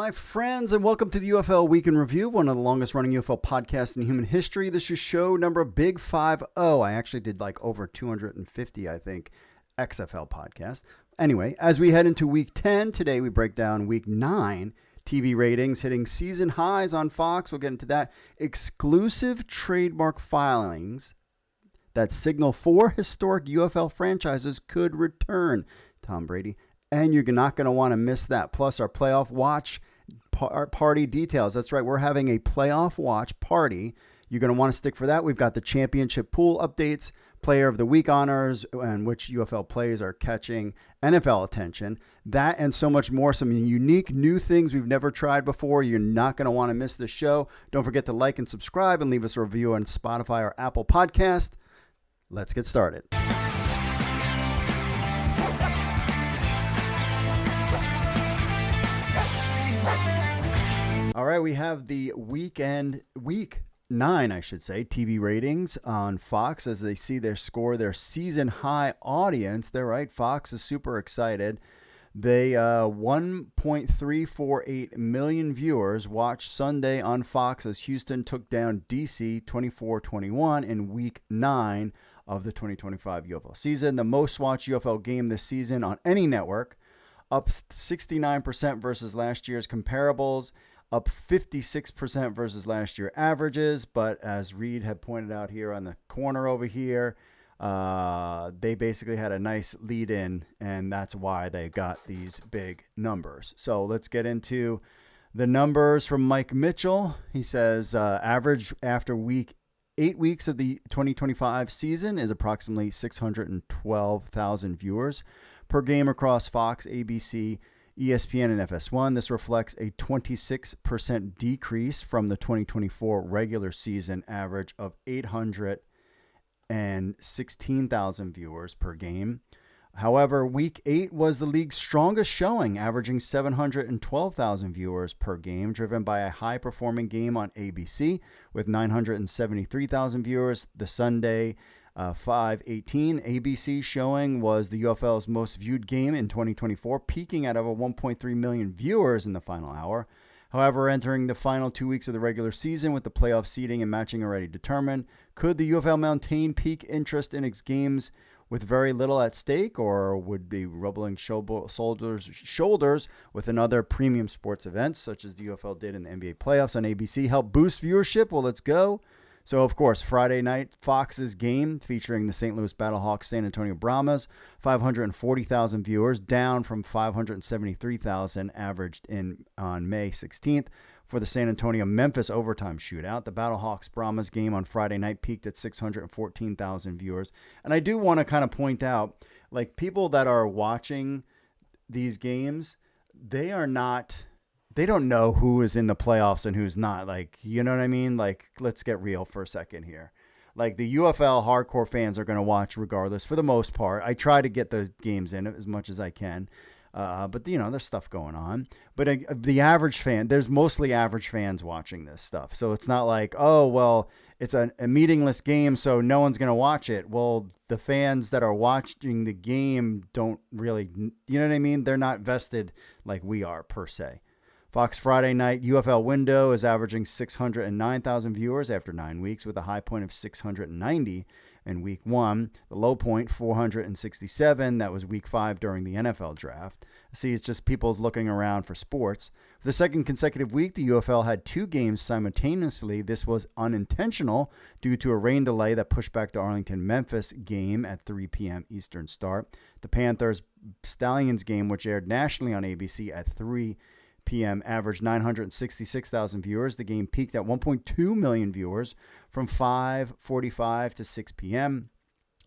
my friends, and welcome to the UFL Week in Review, one of the longest running UFL podcasts in human history. This is show number Big 50. I actually did like over 250, I think, XFL podcast. Anyway, as we head into week 10, today we break down week 9 TV ratings hitting season highs on Fox. We'll get into that. Exclusive trademark filings that signal 4 historic UFL franchises could return. Tom Brady. And you're not going to want to miss that. Plus our playoff watch party details. That's right. We're having a playoff watch party. You're going to want to stick for that. We've got the championship pool updates, player of the week honors, and which UFL players are catching NFL attention. That and so much more. Some unique new things we've never tried before. You're not going to want to miss the show. Don't forget to like and subscribe and leave us a review on Spotify or Apple Podcast. Let's get started. All right, we have the week 9, I should say, TV ratings on Fox as they see their score, their season high audience. They're right. Fox is super excited. They 1.348 million viewers watched Sunday on Fox as Houston took down DC 24-21 in week 9 of the 2025 UFL season. The most watched UFL game this season on any network, up 69% versus last year's comparables. Up 56% versus last year averages, but as Reed had pointed out here on the corner over here, they basically had a nice lead in, and that's why they got these big numbers. So let's get into the numbers from Mike Mitchell. He says average after 8 weeks of the 2025 season is approximately 612,000 viewers per game across Fox, ABC, ESPN, and FS1. This reflects a 26% decrease from the 2024 regular season average of 816,000 viewers per game. However, week 8 was the league's strongest showing, averaging 712,000 viewers per game, driven by a high-performing game on ABC with 973,000 viewers. The Sunday 5/18 ABC showing was the UFL's most viewed game in 2024, peaking at over 1.3 million viewers in the final hour. However, entering the final 2 weeks of the regular season with the playoff seeding and matching already determined, could the UFL maintain peak interest in its games with very little at stake, or would be rubbling shoulders with another premium sports events such as the UFL did in the NBA playoffs on ABC help boost viewership? Well, let's go. So, of course, Friday night, Fox's game featuring the St. Louis Battlehawks San Antonio Brahmas, 540,000 viewers, down from 573,000 averaged on May 16th for the San Antonio Memphis overtime shootout. The Battlehawks Brahmas game on Friday night peaked at 614,000 viewers. And I do want to kind of point out, like, people that are watching these games, they don't know who is in the playoffs and who's not. Like, you know what I mean? Like, let's get real for a second here. Like, the UFL hardcore fans are going to watch regardless for the most part. I try to get those games in as much as I can. But, you know, there's stuff going on. But the average fan, there's mostly average fans watching this stuff. So it's not like, oh, well, it's a meaningless game, so no one's going to watch it. Well, the fans that are watching the game don't really, you know what I mean? They're not vested like we are, per se. Fox Friday night UFL window is averaging 609,000 viewers after 9 weeks, with a high point of 690 in week 1. The low point, 467. That was week 5 during the NFL draft. See, it's just people looking around for sports. For the second consecutive week, the UFL had 2 games simultaneously. This was unintentional due to a rain delay that pushed back the Arlington-Memphis game at 3 p.m. Eastern start. The Panthers-Stallions game, which aired nationally on ABC at 3 p.m. averaged 966,000 viewers. The game peaked at 1.2 million viewers from 5:45 to 6 p.m.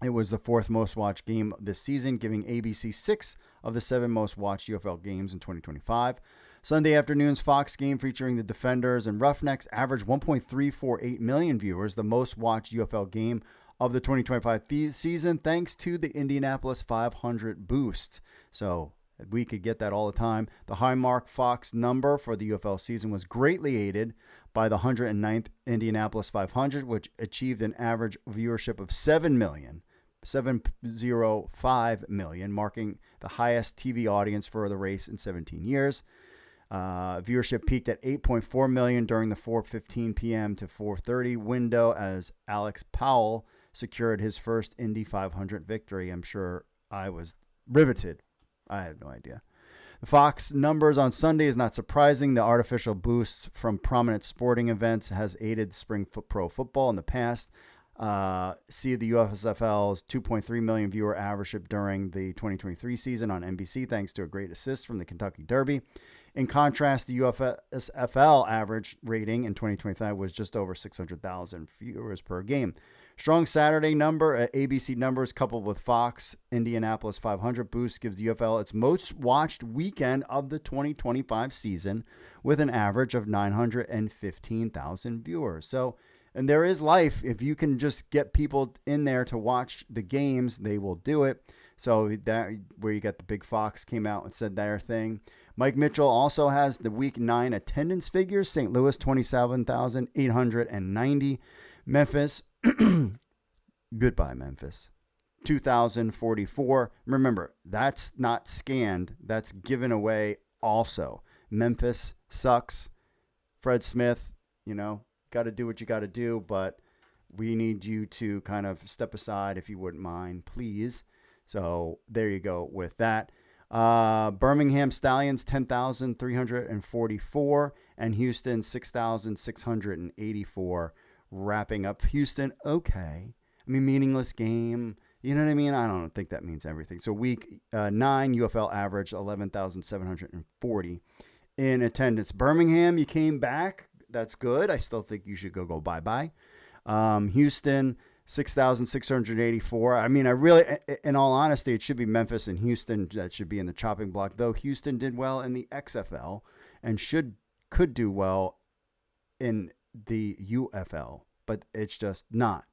It was the 4th most watched game this season, giving ABC 6 of the 7 most watched UFL games in 2025. Sunday afternoon's Fox game featuring the Defenders and Roughnecks averaged 1.348 million viewers, the most watched UFL game of the 2025 season, thanks to the Indianapolis 500 boost. So we could get that all the time. The high mark Fox number for the UFL season was greatly aided by the 109th Indianapolis 500, which achieved an average viewership of 705 million, marking the highest TV audience for the race in 17 years. Viewership peaked at 8.4 million during the 4:15 p.m. to 4:30 window as Alex Powell secured his first Indy 500 victory. I'm sure I was riveted. I have no idea. The Fox numbers on Sunday is not surprising. The artificial boost from prominent sporting events has aided spring pro football in the past. See the USFL's 2.3 million viewer averageship during the 2023 season on NBC thanks to a great assist from the Kentucky Derby. In contrast, the USFL average rating in 2025 was just over 600,000 viewers per game. Strong Saturday number at ABC numbers coupled with Fox Indianapolis 500 boost gives the UFL its most watched weekend of the 2025 season with an average of 915,000 viewers. So, and there is life. If you can just get people in there to watch the games, they will do it. So that where you got the big Fox came out and said their thing. Mike Mitchell also has the week 9 attendance figures. St. Louis, 27,890. Memphis, goodbye, Memphis, 2,044. Remember, that's not scanned. That's given away also. Memphis sucks. Fred Smith, got to do what you got to do, but we need you to kind of step aside if you wouldn't mind, please. So there you go with that. Birmingham Stallions, 10,344, and Houston, 6,684. Wrapping up Houston, okay. I mean, meaningless game. You know what I mean? I don't think that means everything. So week 9, UFL average 11,740 in attendance. Birmingham, you came back. That's good. I still think you should go bye-bye. Houston, 6,684. I mean, I really, in all honesty, it should be Memphis and Houston that should be in the chopping block, though Houston did well in the XFL and could do well in the UFL, but it's just not.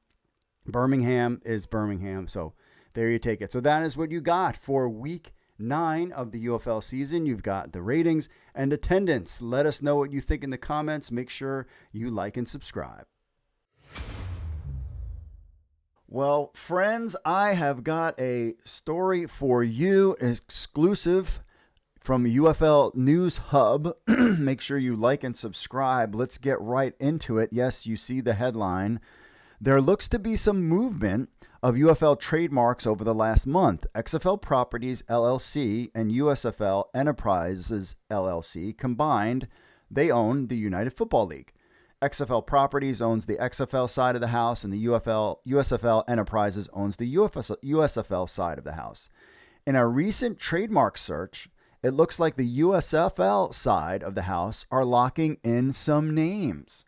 Birmingham is Birmingham, so there you take it. So that is what you got for week 9 of the UFL season. You've got the ratings and attendance. Let us know what you think in the comments. Make sure you like and subscribe. Well, friends, I have got a story for you, exclusive from UFL News Hub. Make sure you like and subscribe. Let's get right into it. Yes, you see the headline. There looks to be some movement of UFL trademarks over the last month. XFL Properties LLC and USFL Enterprises LLC combined, they own the United Football League. XFL Properties owns the XFL side of the house, and the USFL Enterprises owns the USFL side of the house. In a recent trademark search, it looks like the USFL side of the house are locking in some names.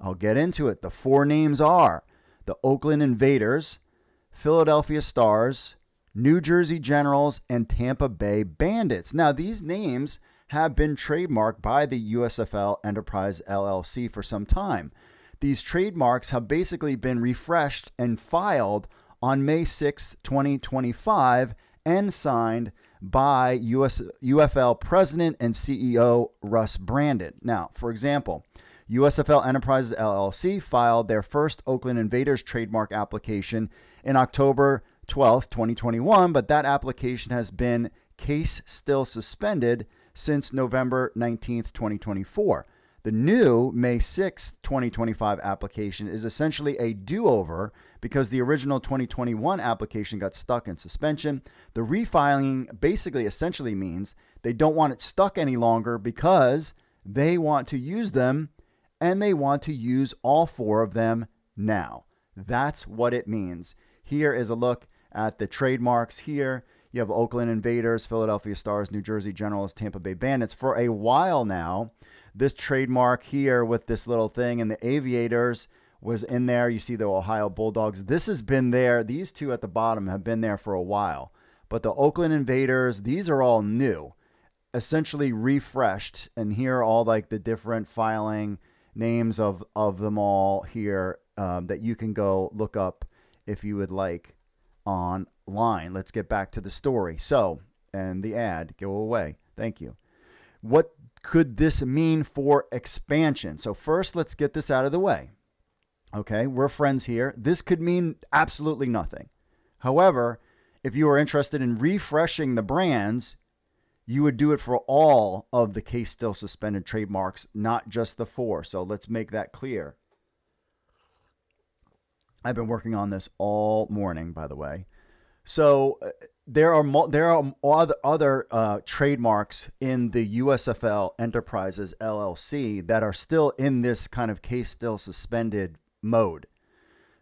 I'll get into it. The 4 names are the Oakland Invaders, Philadelphia Stars, New Jersey Generals, and Tampa Bay Bandits. Now, these names have been trademarked by the USFL Enterprise LLC for some time. These trademarks have basically been refreshed and filed on May 6, 2025, and signed by UFL President and CEO Russ Brandon. Now, for example, USFL Enterprises LLC filed their first Oakland Invaders trademark application in October 12, 2021, but that application has been case still suspended since November 19th, 2024. The new May 6th, 2025 application is essentially a do-over because the original 2021 application got stuck in suspension. The refiling basically essentially means they don't want it stuck any longer because they want to use them, and they want to use all 4 of them now. That's what it means. Here is a look at the trademarks here. You have Oakland Invaders, Philadelphia Stars, New Jersey Generals, Tampa Bay Bandits. For a while now, this trademark here with this little thing and the Aviators was in there. You see the Ohio Bulldogs. This has been there. These 2 at the bottom have been there for a while. But the Oakland Invaders, these are all new, essentially refreshed. And here are all like the different filing names of them all here that you can go look up if you would like online. Let's get back to the story. So, and the ad, go away. Thank you. What could this mean for expansion? So first, let's get this out of the way. Okay, we're friends here. This could mean absolutely nothing. However, if you are interested in refreshing the brands, you would do it for all of the case still suspended trademarks, not just the 4. So let's make that clear. I've been working on this all morning, by the way. So there are other trademarks in the USFL Enterprises LLC that are still in this kind of case still suspended mode.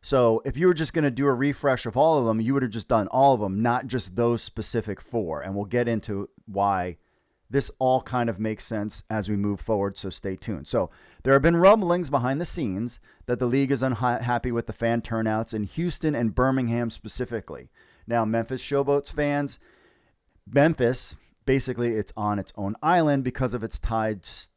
So if you were just going to do a refresh of all of them, you would have just done all of them, not just those specific 4. And we'll get into why this all kind of makes sense as we move forward, so stay tuned. So there have been rumblings behind the scenes that the league is unhappy with the fan turnouts in Houston and Birmingham specifically. Now, Memphis Showboats fans, Memphis, basically it's on its own island because of its ties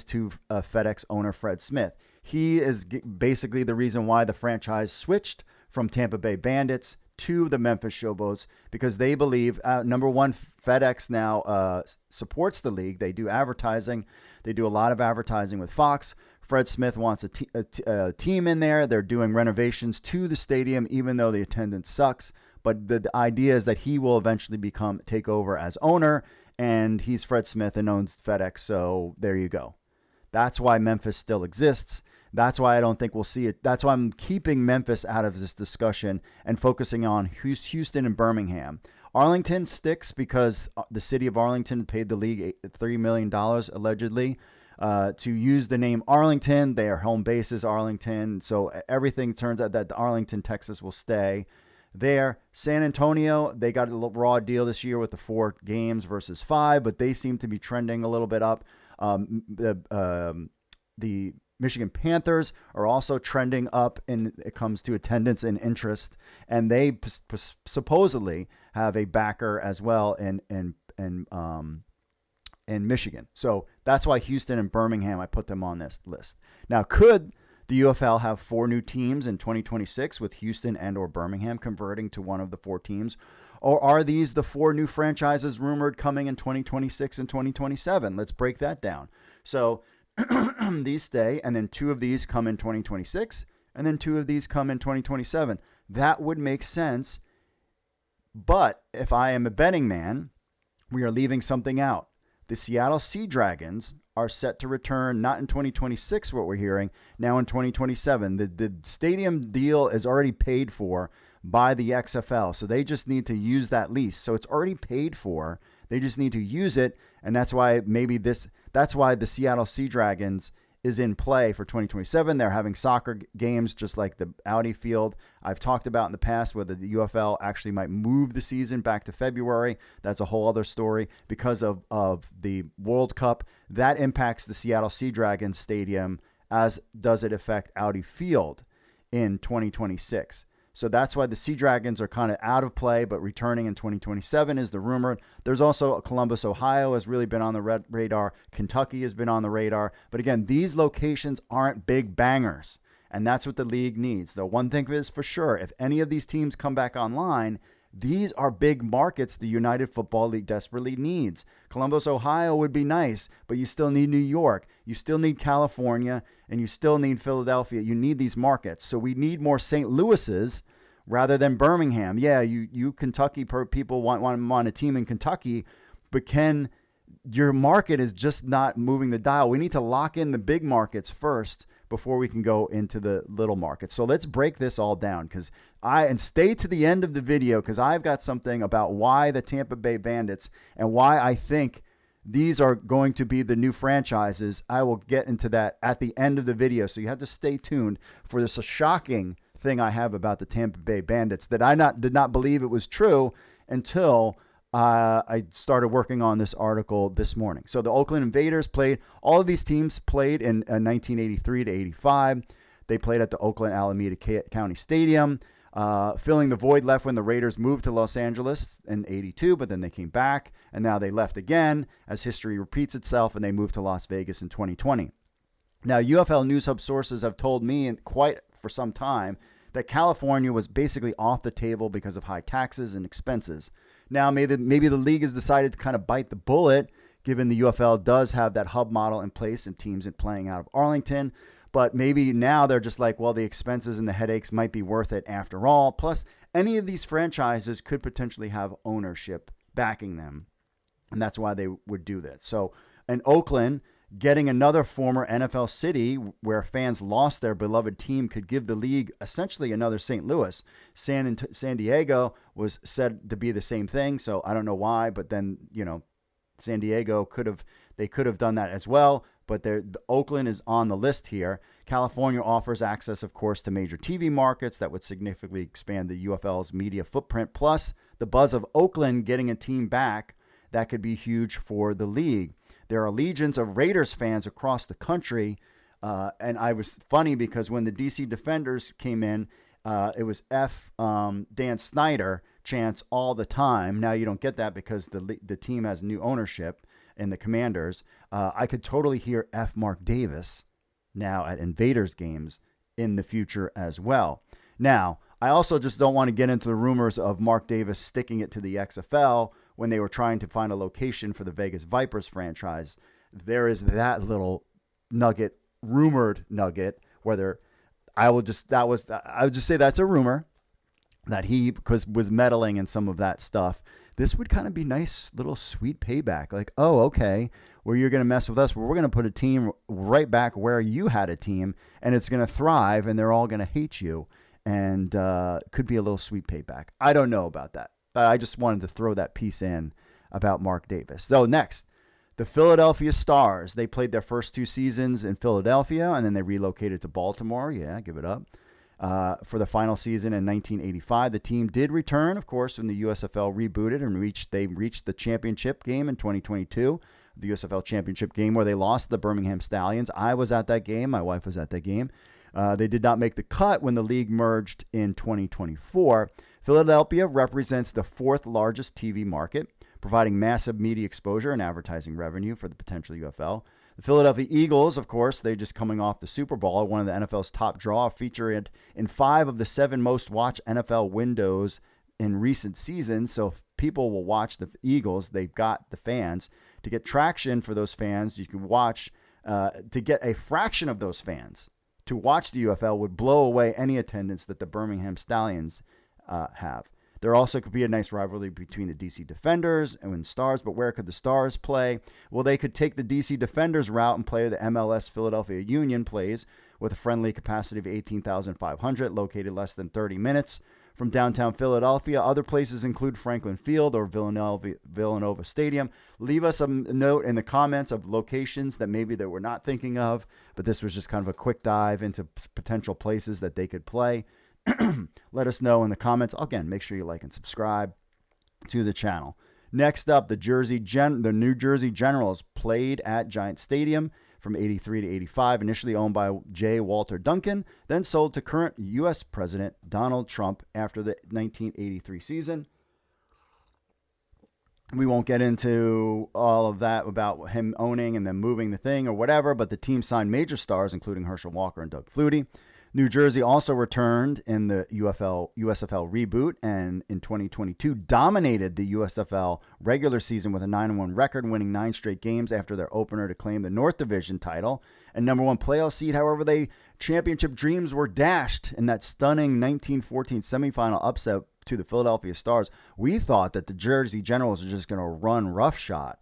to FedEx owner Fred Smith. He is basically the reason why the franchise switched from Tampa Bay Bandits to the Memphis Showboats, because they believe, number one, FedEx now supports the league. They do advertising. They do a lot of advertising with Fox. Fred Smith wants a team in there. They're doing renovations to the stadium, even though the attendance sucks. But the idea is that he will eventually take over as owner, and he's Fred Smith and owns FedEx. So there you go. That's why Memphis still exists. That's why I don't think we'll see it. That's why I'm keeping Memphis out of this discussion and focusing on Houston and Birmingham. Arlington sticks because the city of Arlington paid the league $3 million, allegedly, to use the name Arlington. Their home base is Arlington. So everything turns out that Arlington, Texas will stay there. San Antonio, they got a raw deal this year with the 4 games versus 5, but they seem to be trending a little bit up. The Michigan Panthers are also trending up when it comes to attendance and interest, and they supposedly have a backer as well in Michigan. So that's why Houston and Birmingham, I put them on this list. Now, could the UFL have 4 new teams in 2026 with Houston and or Birmingham converting to one of the 4 teams? Or are these the 4 new franchises rumored coming in 2026 and 2027? Let's break that down. So these stay, and then 2 of these come in 2026, and then 2 of these come in 2027. That would make sense. But if I am a betting man, we are leaving something out. The Seattle Sea Dragons are set to return not in 2026, what we're hearing, now in 2027. The stadium deal is already paid for by the XFL, so they just need to use that lease. So it's already paid for. They just need to use it, and that's why that's why the Seattle Sea Dragons is in play for 2027. They're having soccer games just like the Audi Field. I've talked about in the past whether the UFL actually might move the season back to February. That's a whole other story because of the World Cup. That impacts the Seattle Sea Dragons stadium, as does it affect Audi Field in 2026. So that's why the Sea Dragons are kind of out of play, but returning in 2027 is the rumor. There's also Columbus, Ohio has really been on the radar. Kentucky has been on the radar. But again, these locations aren't big bangers, and that's what the league needs. The one thing is for sure, if any of these teams come back online, these are big markets the United Football League desperately needs. Columbus, Ohio would be nice, but you still need New York. You still need California, and you still need Philadelphia. You need these markets. So we need more St. Louis's rather than Birmingham. Yeah, you Kentucky people want a team in Kentucky, but your market is just not moving the dial. We need to lock in the big markets first before we can go into the little markets. So let's break this all down and stay to the end of the video because I've got something about why the Tampa Bay Bandits and why I think these are going to be the new franchises. I will get into that at the end of the video. So you have to stay tuned for this shocking thing I have about the Tampa Bay Bandits that I did not believe it was true until I started working on this article this morning. So the Oakland Invaders all of these teams played in 1983 to 85. They played at the Oakland Alameda County Stadium, filling the void left when the Raiders moved to Los Angeles in 82, but then they came back, and now they left again as history repeats itself, and they moved to Las Vegas in 2020. Now, UFL News HUB sources have told me quite for some time that California was basically off the table because of high taxes and expenses. Now, maybe the league has decided to kind of bite the bullet, given the UFL does have that hub model in place and teams playing out of Arlington. But maybe now they're just like, well, the expenses and the headaches might be worth it after all. Plus, any of these franchises could potentially have ownership backing them. And that's why they would do this. So in Oakland, getting another former NFL city where fans lost their beloved team could give the league essentially another St. Louis. San Diego was said to be the same thing, so I don't know why, but then, San Diego could have done that as well, but Oakland is on the list here. California offers access, of course, to major TV markets that would significantly expand the UFL's media footprint, plus the buzz of Oakland getting a team back that could be huge for the league. There are legions of Raiders fans across the country. And I was funny because when the DC Defenders came in, it was Dan Snyder chants all the time. Now you don't get that because the team has new ownership in the Commanders. I could totally hear F. Mark Davis now at Invaders games in the future as well. Now, I also just don't want to get into the rumors of Mark Davis sticking it to the XFL when they were trying to find a location for the Vegas Vipers franchise. There is that little rumored nugget, whether I would just say that's a rumor that he was meddling in some of that stuff. This would kind of be nice little sweet payback. Like, oh, okay, well, you're going to mess with us, but we're going to put a team right back where you had a team, and it's going to thrive, and they're all going to hate you, and could be a little sweet payback. I don't know about that. I just wanted to throw that piece in about Mark Davis. So next, the Philadelphia Stars. They played their first 2 seasons in Philadelphia, and then they relocated to Baltimore. Yeah, give it up. For the final season in 1985. The team did return, of course, when the USFL rebooted and they reached the championship game in 2022, the USFL Championship game where they lost the Birmingham Stallions. I was at that game. My wife was at that game. They did not make the cut when the league merged in 2024. Philadelphia represents the 4th largest TV market, providing massive media exposure and advertising revenue for the potential UFL. The Philadelphia Eagles, of course, they're just coming off the Super Bowl, one of the NFL's top draw, featured in 5 of the 7 most watched NFL windows in recent seasons. So if people will watch the Eagles, they've got the fans. To get traction for those fans, you can watch, to get a fraction of those fans to watch the UFL would blow away any attendance that the Birmingham Stallions have. There also could be a nice rivalry between the DC Defenders and Stars, but where could the Stars play? Well, they could take the DC Defenders route and play the MLS Philadelphia Union plays with a friendly capacity of 18,500, located less than 30 minutes from downtown Philadelphia. Other places include Franklin Field or Villanova Stadium. Leave us a note in the comments of locations that maybe that we're not thinking of, but this was just kind of a quick dive into potential places that they could play. Let us know in the comments. Again, make sure you like and subscribe to the channel. Next up, the New Jersey Generals played at Giant Stadium from 83 to 85, initially owned by J. Walter Duncan, then sold to current U.S. President Donald Trump after the 1983 season. We won't get into all of that about him owning and then moving the thing or whatever, but the team signed major stars, including Herschel Walker and Doug Flutie. New Jersey also returned in the USFL reboot, and in 2022 dominated the USFL regular season with a 9-1 record, winning 9 straight games after their opener to claim the North Division title and number 1 playoff seed. However, they championship dreams were dashed in that stunning 1914 semifinal upset to the Philadelphia Stars. We thought that the Jersey Generals were just going to run roughshod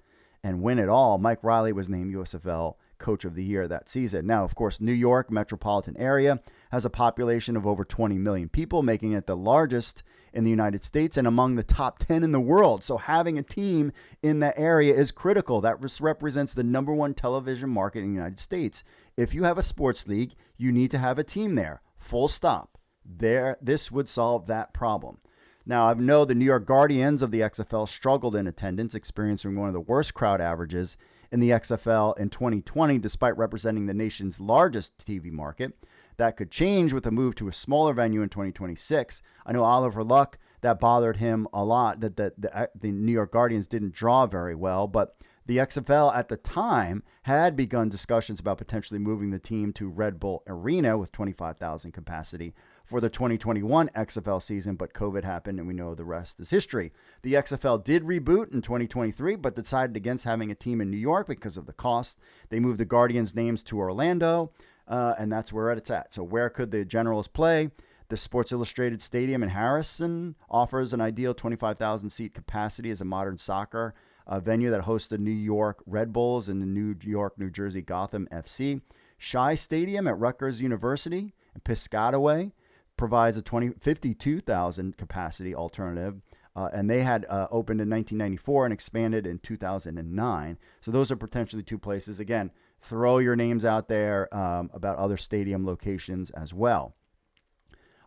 and win it all. Mike Riley was named USFL Coach of the Year that season. Now, of course, New York metropolitan area has a population of over 20 million people, making it the largest in the United States and among the top 10 in the world. So having a team in that area is critical. That represents the number 1 television market in the United States. If you have a sports league, you need to have a team there. Full stop. This would solve that problem. Now, I know the New York Guardians of the XFL struggled in attendance, experiencing one of the worst crowd averages in the XFL in 2020, despite representing the nation's largest TV market. That could change with a move to a smaller venue in 2026. I know Oliver Luck, that bothered him a lot, that the New York Guardians didn't draw very well, but the XFL at the time had begun discussions about potentially moving the team to Red Bull Arena with 25,000 capacity for the 2021 XFL season, but COVID happened and we know the rest is history. The XFL did reboot in 2023, but decided against having a team in New York because of the cost. They moved the Guardians' names to Orlando, and that's where it's at. So where could the Generals play? The Sports Illustrated Stadium in Harrison offers an ideal 25,000 seat capacity as a modern soccer a venue that hosts the New York Red Bulls and the New York, New Jersey Gotham FC. Shai Stadium at Rutgers University in Piscataway provides a 52,000 capacity alternative. And they had opened in 1994 and expanded in 2009. So those are potentially two places. Again, throw your names out there about other stadium locations as well.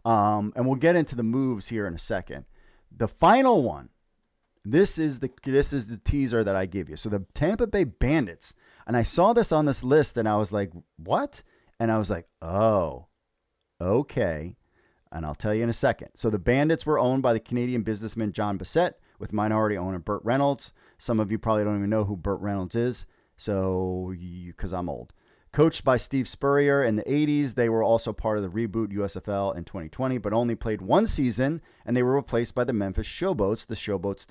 And we'll get into the moves here in a second. The final one, this is the teaser that I give you. So the Tampa Bay Bandits, and I saw this on this list and I was like, what? And I was like, oh, okay. And I'll tell you in a second. So the Bandits were owned by the Canadian businessman John Bissett with minority owner Burt Reynolds. Some of you probably don't even know who Burt Reynolds is, so because I'm old. Coached by Steve Spurrier in the 80s, they were also part of the reboot USFL in 2020, but only played one season, and they were replaced by the Memphis Showboats. The Showboats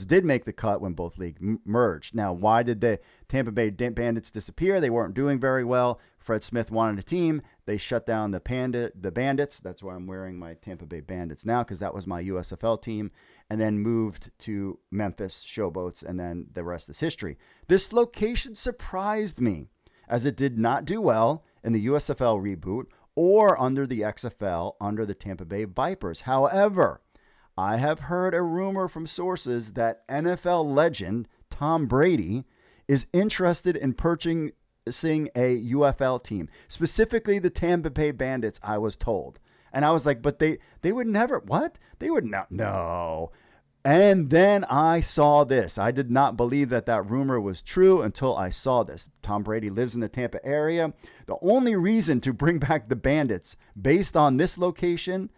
did make the cut when both leagues merged. Now, why did the Tampa Bay Bandits disappear? They weren't doing very well. Fred Smith wanted a team. They shut down the Bandits. That's why I'm wearing my Tampa Bay Bandits now, because that was my USFL team, and then moved to Memphis Showboats, and then the rest is history. This location surprised me, as it did not do well in the USFL reboot or under the XFL under the Tampa Bay Vipers. However, I have heard a rumor from sources that NFL legend Tom Brady is interested in purchasing a UFL team, specifically the Tampa Bay Bandits, I was told. And I was like, but they would never, what? They would not, no. And then I saw this. I did not believe that rumor was true until I saw this. Tom Brady lives in the Tampa area. The only reason to bring back the Bandits based on this location,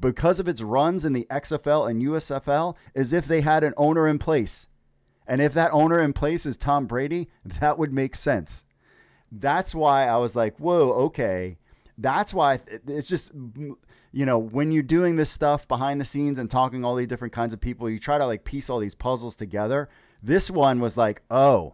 because of its runs in the XFL and USFL, is if they had an owner in place. And if that owner in place is Tom Brady, that would make sense. That's why I was like, whoa, okay. That's why it's just, when you're doing this stuff behind the scenes and talking all these different kinds of people, you try to like piece all these puzzles together. This one was like, oh,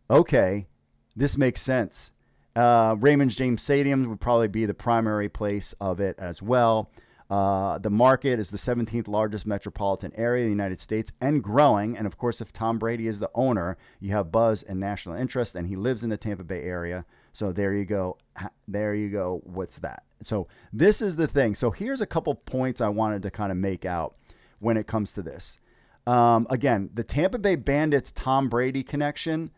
okay, this makes sense. Raymond James Stadium would probably be the primary place of it as well. The market is the 17th largest metropolitan area in the United States and growing. And of course, if Tom Brady is the owner, you have buzz and national interest, and he lives in the Tampa Bay area. So there you go. There you go. What's that? So this is the thing. So here's a couple points I wanted to kind of make out when it comes to this. Again, the Tampa Bay Bandits Tom Brady connection,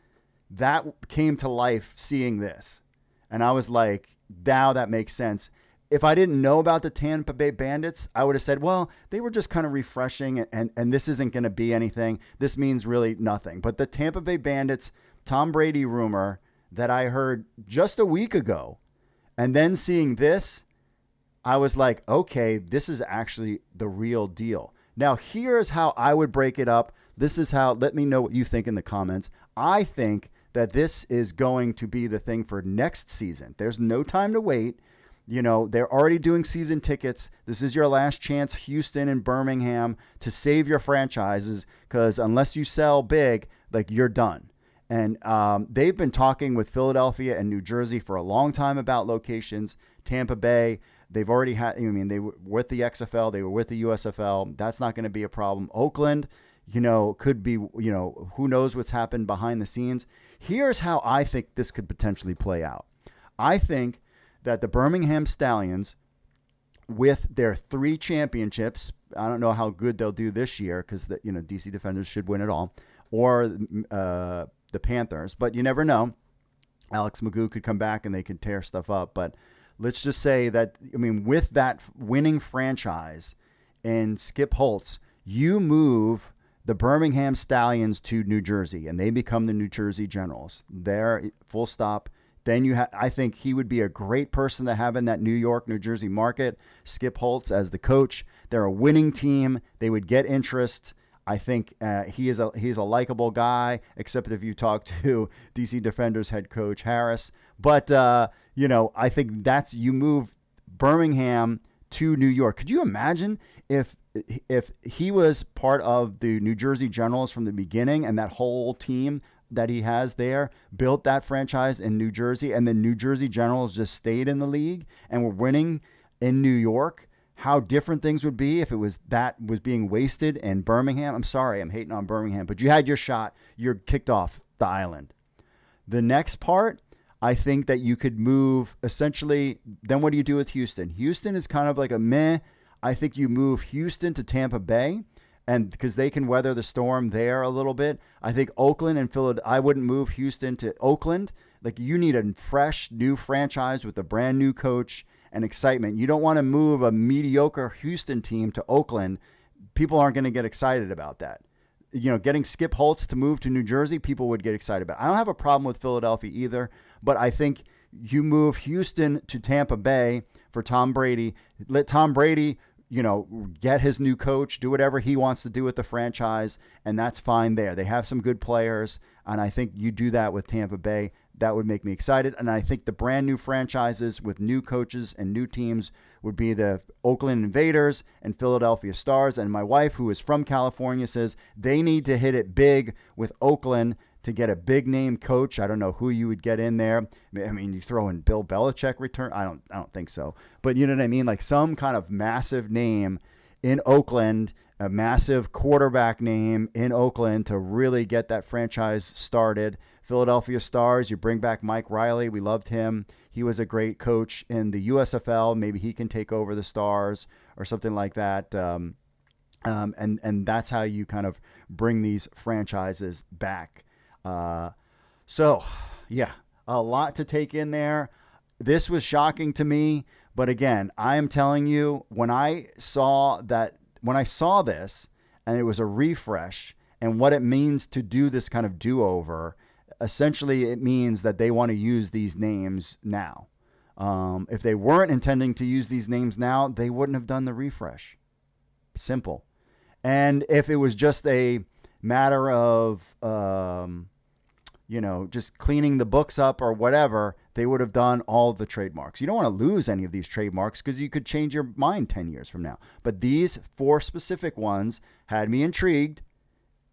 that came to life seeing this. And I was like, now that makes sense. If I didn't know about the Tampa Bay Bandits, I would have said, well, they were just kind of refreshing and this isn't going to be anything. This means really nothing. But the Tampa Bay Bandits Tom Brady rumor that I heard just a week ago, and then seeing this, I was like, okay, this is actually the real deal. Now, here's how I would break it up. This is how, let me know what you think in the comments. I think that this is going to be the thing for next season. There's no time to wait. They're already doing season tickets. This is your last chance, Houston and Birmingham, to save your franchises, because unless you sell big, like, you're done. And they've been talking with Philadelphia and New Jersey for a long time about locations. Tampa Bay, they've already had, they were with the XFL, they were with the USFL. That's not going to be a problem. Oakland, could be, who knows what's happened behind the scenes. Here's how I think this could potentially play out. I think that the Birmingham Stallions, with their 3 championships, I don't know how good they'll do this year, because DC Defenders should win it all, or the Panthers, but you never know. Alex Magoo could come back and they could tear stuff up. But let's just say that, with that winning franchise and Skip Holtz, you move the Birmingham Stallions to New Jersey and they become the New Jersey Generals. There, full stop. Then I think he would be a great person to have in that New York, New Jersey market. Skip Holtz as the coach. They're a winning team. They would get interest. I think he's a likable guy, except if you talk to DC Defenders head coach Harris. But, I think you move Birmingham to New York. Could you imagine if he was part of the New Jersey Generals from the beginning, and that whole team that he has there built that franchise in New Jersey, and the New Jersey Generals just stayed in the league and were winning in New York? how different things would be if it was that was being wasted in Birmingham. I'm sorry, I'm hating on Birmingham, but you had your shot. You're kicked off the island. The next part, I think that you could move essentially. Then what do you do with Houston? Houston is kind of like a meh. I think you move Houston to Tampa Bay, and because they can weather the storm there a little bit. I think Oakland and Philadelphia, I wouldn't move Houston to Oakland. Like, you need a fresh new franchise with a brand new coach and excitement. You don't want to move a mediocre Houston team to Oakland. People aren't going to get excited about that. Getting Skip Holtz to move to New Jersey, people would get excited about. I don't have a problem with Philadelphia either, but I think you move Houston to Tampa Bay for Tom Brady. Let Tom Brady, get his new coach, do whatever he wants to do with the franchise, and that's fine there. They have some good players, and I think you do that with Tampa Bay. That would make me excited. And I think the brand new franchises with new coaches and new teams would be the Oakland Invaders and Philadelphia Stars. And my wife, who is from California, says they need to hit it big with Oakland to get a big name coach. I don't know who you would get in there. I mean, you throw in Bill Belichick return. I don't think so. But you know what I mean? Like some kind of massive name in Oakland, a massive quarterback name in Oakland to really get that franchise started. Philadelphia Stars, you bring back Mike Riley. We loved him. He was a great coach in the USFL. Maybe he can take over the Stars or something like that. And that's how you kind of bring these franchises back. So, yeah, a lot to take in there. This was shocking to me. But again, I am telling you, when I saw this and it was a refresh and what it means to do this kind of do-over, essentially, it means that they want to use these names now. If they weren't intending to use these names now, they wouldn't have done the refresh. Simple. And if it was just a matter of, just cleaning the books up or whatever, they would have done all the trademarks. You don't want to lose any of these trademarks because you could change your mind 10 years from now. But these 4 specific ones had me intrigued.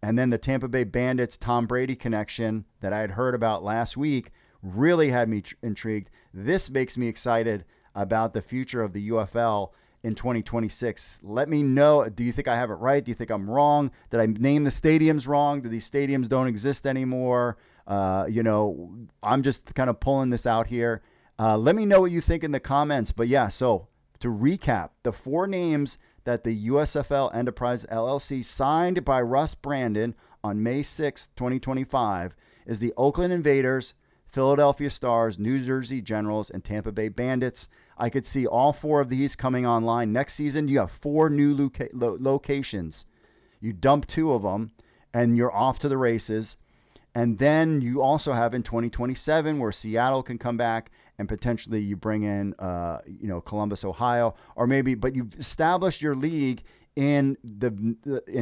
And then the Tampa Bay Bandits Tom Brady connection that I had heard about last week really had me intrigued. This makes me excited about the future of the UFL in 2026. Let me know. Do you think I have it right? Do you think I'm wrong? Did I name the stadiums wrong? Do these stadiums don't exist anymore? I'm just kind of pulling this out here. Let me know what you think in the comments. But yeah, so to recap, the 4 names that the USFL Enterprise LLC signed by Russ Brandon on May 6, 2025 is the Oakland Invaders, Philadelphia Stars, New Jersey Generals, and Tampa Bay Bandits. I could see all 4 of these coming online next season. You have 4 new locations. You dump 2 of them, and you're off to the races. And then you also have in 2027 where Seattle can come back and potentially you bring in, Columbus, Ohio, but you've established your league in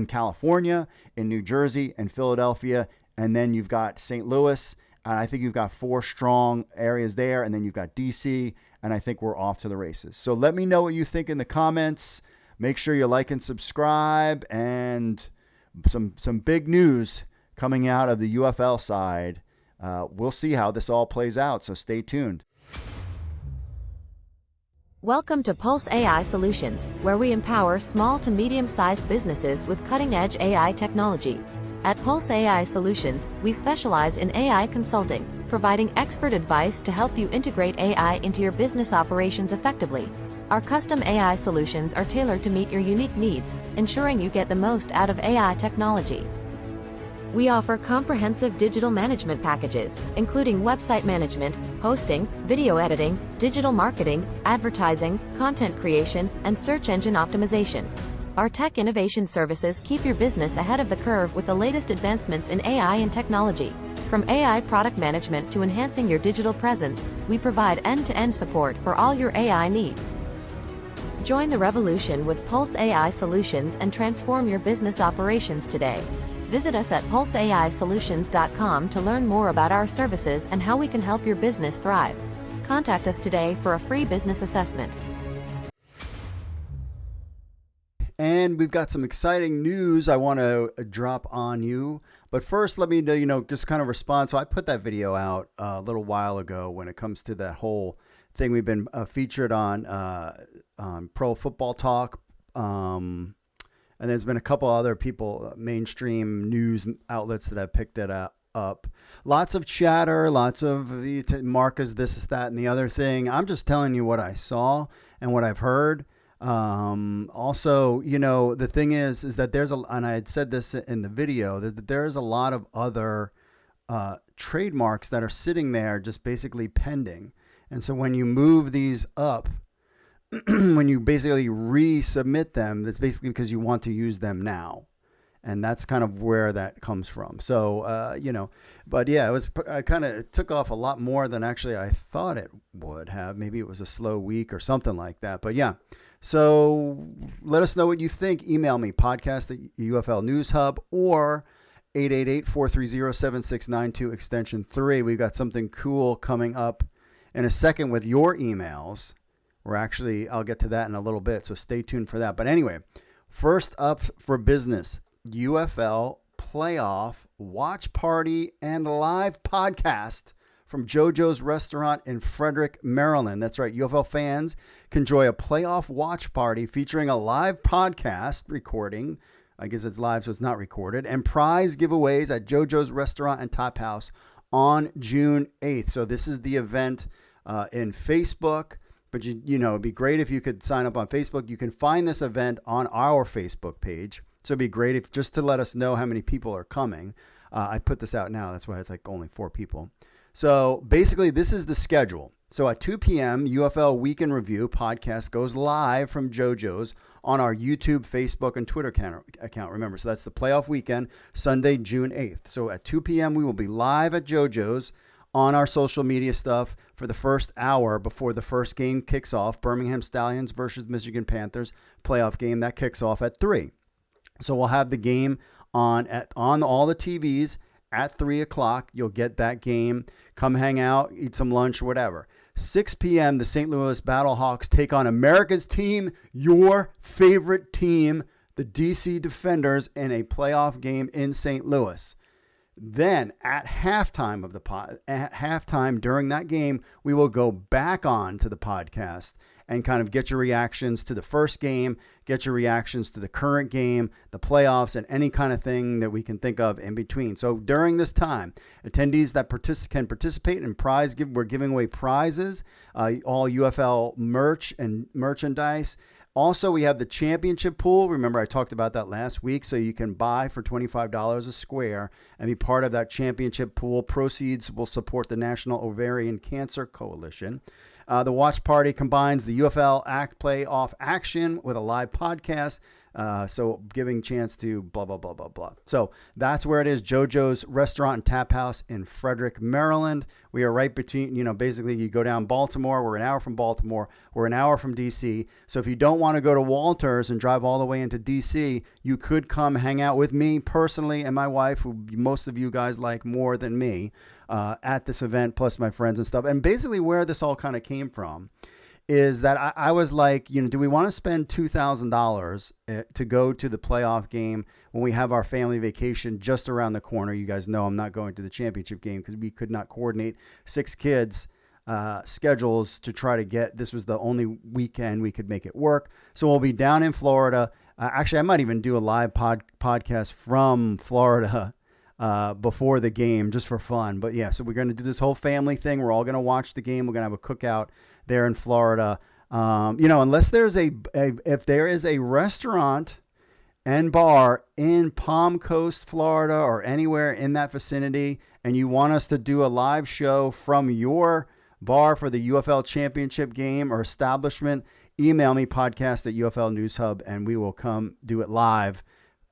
California, in New Jersey, and Philadelphia, and then you've got St. Louis, and I think you've got 4 strong areas there, and then you've got DC, and I think we're off to the races. So let me know what you think in the comments. Make sure you like and subscribe, and some big news coming out of the UFL side. We'll see how this all plays out, so stay tuned. Welcome to Pulse AI Solutions, where we empower small to medium-sized businesses with cutting-edge AI technology. At Pulse AI Solutions, we specialize in AI consulting, providing expert advice to help you integrate AI into your business operations effectively. Our custom AI solutions are tailored to meet your unique needs, ensuring you get the most out of AI technology. We offer comprehensive digital management packages, including website management, hosting, video editing, digital marketing, advertising, content creation, and search engine optimization. Our tech innovation services keep your business ahead of the curve with the latest advancements in AI and technology. From AI product management to enhancing your digital presence, we provide end-to-end support for all your AI needs. Join the revolution with Pulse AI Solutions and transform your business operations today. Visit us at pulseaisolutions.com to learn more about our services and how we can help your business thrive. Contact us today for a free business assessment. And we've got some exciting news I want to drop on you. But first, let me, just kind of respond. So I put that video out a little while ago when it comes to that whole thing we've been featured on Pro Football Talk. And there's been a couple other people, mainstream news outlets that have picked it up. Lots of chatter, lots of Marcus, this, that, and the other thing. I'm just telling you what I saw and what I've heard. Also, the thing is that and I had said this in the video, that there's a lot of other trademarks that are sitting there just basically pending. And so when you move these up, when you basically resubmit them, that's basically because you want to use them now. And that's kind of where that comes from. So, but yeah, it took off a lot more than actually I thought it would have. Maybe it was a slow week or something like that. But yeah, so let us know what you think. Email me, podcast@UFL News Hub, or 888-430-7692, extension 3. We've got something cool coming up in a second with your emails. I'll get to that in a little bit, so stay tuned for that. But anyway, first up for business, UFL Playoff Watch Party and Live Podcast from JoJo's Restaurant in Frederick, Maryland. That's right. UFL fans can enjoy a playoff watch party featuring a live podcast recording. I guess it's live, so it's not recorded. And prize giveaways at JoJo's Restaurant and Top House on June 8th. So this is the event in Facebook. But, it'd be great if you could sign up on Facebook. You can find this event on our Facebook page. So it'd be great if just to let us know how many people are coming. I put this out now. That's why it's like only 4 people. So basically, this is the schedule. So at 2 p.m., UFL Week In Review podcast goes live from JoJo's on our YouTube, Facebook, and Twitter account. Remember, so that's the playoff weekend, Sunday, June 8th. So at 2 p.m., we will be live at JoJo's on our social media stuff for the first hour before the first game kicks off. Birmingham Stallions versus Michigan Panthers playoff game. That kicks off at 3. So we'll have the game on all the TVs at 3 o'clock. You'll get that game. Come hang out, eat some lunch, whatever. 6 p.m., the St. Louis Battlehawks take on America's team, your favorite team, the DC Defenders, in a playoff game in St. Louis. Then at halftime during that game, we will go back on to the podcast and kind of get your reactions to the first game, get your reactions to the current game, the playoffs, and any kind of thing that we can think of in between. So during this time, attendees that can participate in we're giving away prizes, all UFL merch and merchandise. Also, we have the championship pool. Remember, I talked about that last week. So you can buy for $25 a square and be part of that championship pool. Proceeds will support the National Ovarian Cancer Coalition. The watch party combines the UFL playoff action with a live podcast. So giving chance to blah, blah, blah, blah, blah. So that's where it is. JoJo's Restaurant and Tap House in Frederick, Maryland. We are right between, basically you go down Baltimore. We're an hour from Baltimore. We're an hour from DC. So if you don't want to go to Walters and drive all the way into DC, you could come hang out with me personally and my wife, who most of you guys like more than me, at this event, plus my friends and stuff. And basically where this all kind of came from is that I was like, do we want to spend $2,000 to go to the playoff game when we have our family vacation just around the corner? You guys know I'm not going to the championship game because we could not coordinate 6 kids' schedules to try to this was the only weekend we could make it work. So we'll be down in Florida. Actually, I might even do a live podcast from Florida before the game just for fun. But yeah, so we're going to do this whole family thing. We're all going to watch the game. We're going to have a cookout there in Florida. Unless there's if there is a restaurant and bar in Palm Coast, Florida, or anywhere in that vicinity, and you want us to do a live show from your bar for the UFL Championship game or establishment, email me, podcast@UFL News Hub, and we will come do it live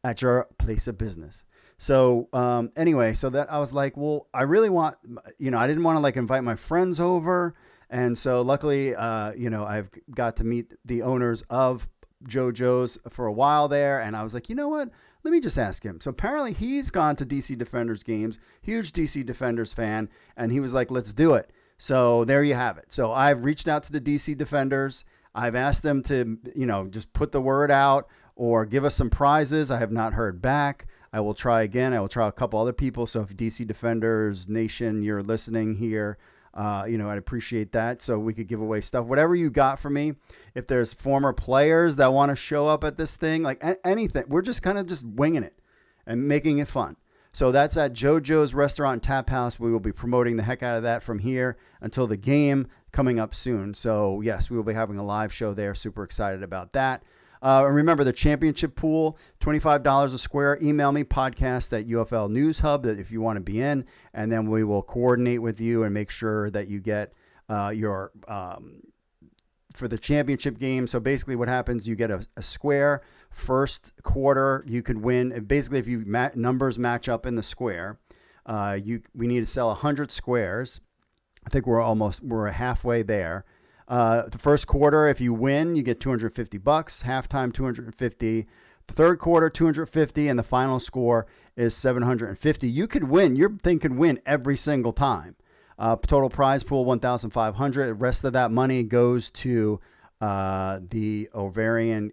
at your place of business. So anyway, so that I was like, well, I really want, I didn't want to invite my friends over. And so luckily, I've got to meet the owners of JoJo's for a while there. And I was like, you know what? Let me just ask him. So apparently he's gone to DC Defenders games, huge DC Defenders fan. And he was like, let's do it. So there you have it. So I've reached out to the DC Defenders. I've asked them to, just put the word out or give us some prizes. I have not heard back. I will try again. I will try a couple other people. So if DC Defenders Nation, you're listening here, I'd appreciate that. So we could give away stuff, whatever you got for me. If there's former players that want to show up at this thing, like anything, we're just kind of just winging it and making it fun. So that's at JoJo's Restaurant and Tap House. We will be promoting the heck out of that from here until the game coming up soon. So yes, we will be having a live show there. Super excited about that. And remember the championship pool, $25 a square. Email me podcast at UFL News Hub if you want to be in, and then we will coordinate with you and make sure that you get your for the championship game. So basically what happens, you get a square. First quarter, you could win. Basically, if you numbers match up in the square, we need to sell 100 squares. I think we're halfway there. The first quarter, if you win, you get $250. Halftime, $250. Third quarter, $250, and the final score is $750. You could win. Your thing could win every single time. Total prize pool $1,500. The rest of that money goes to the ovarian.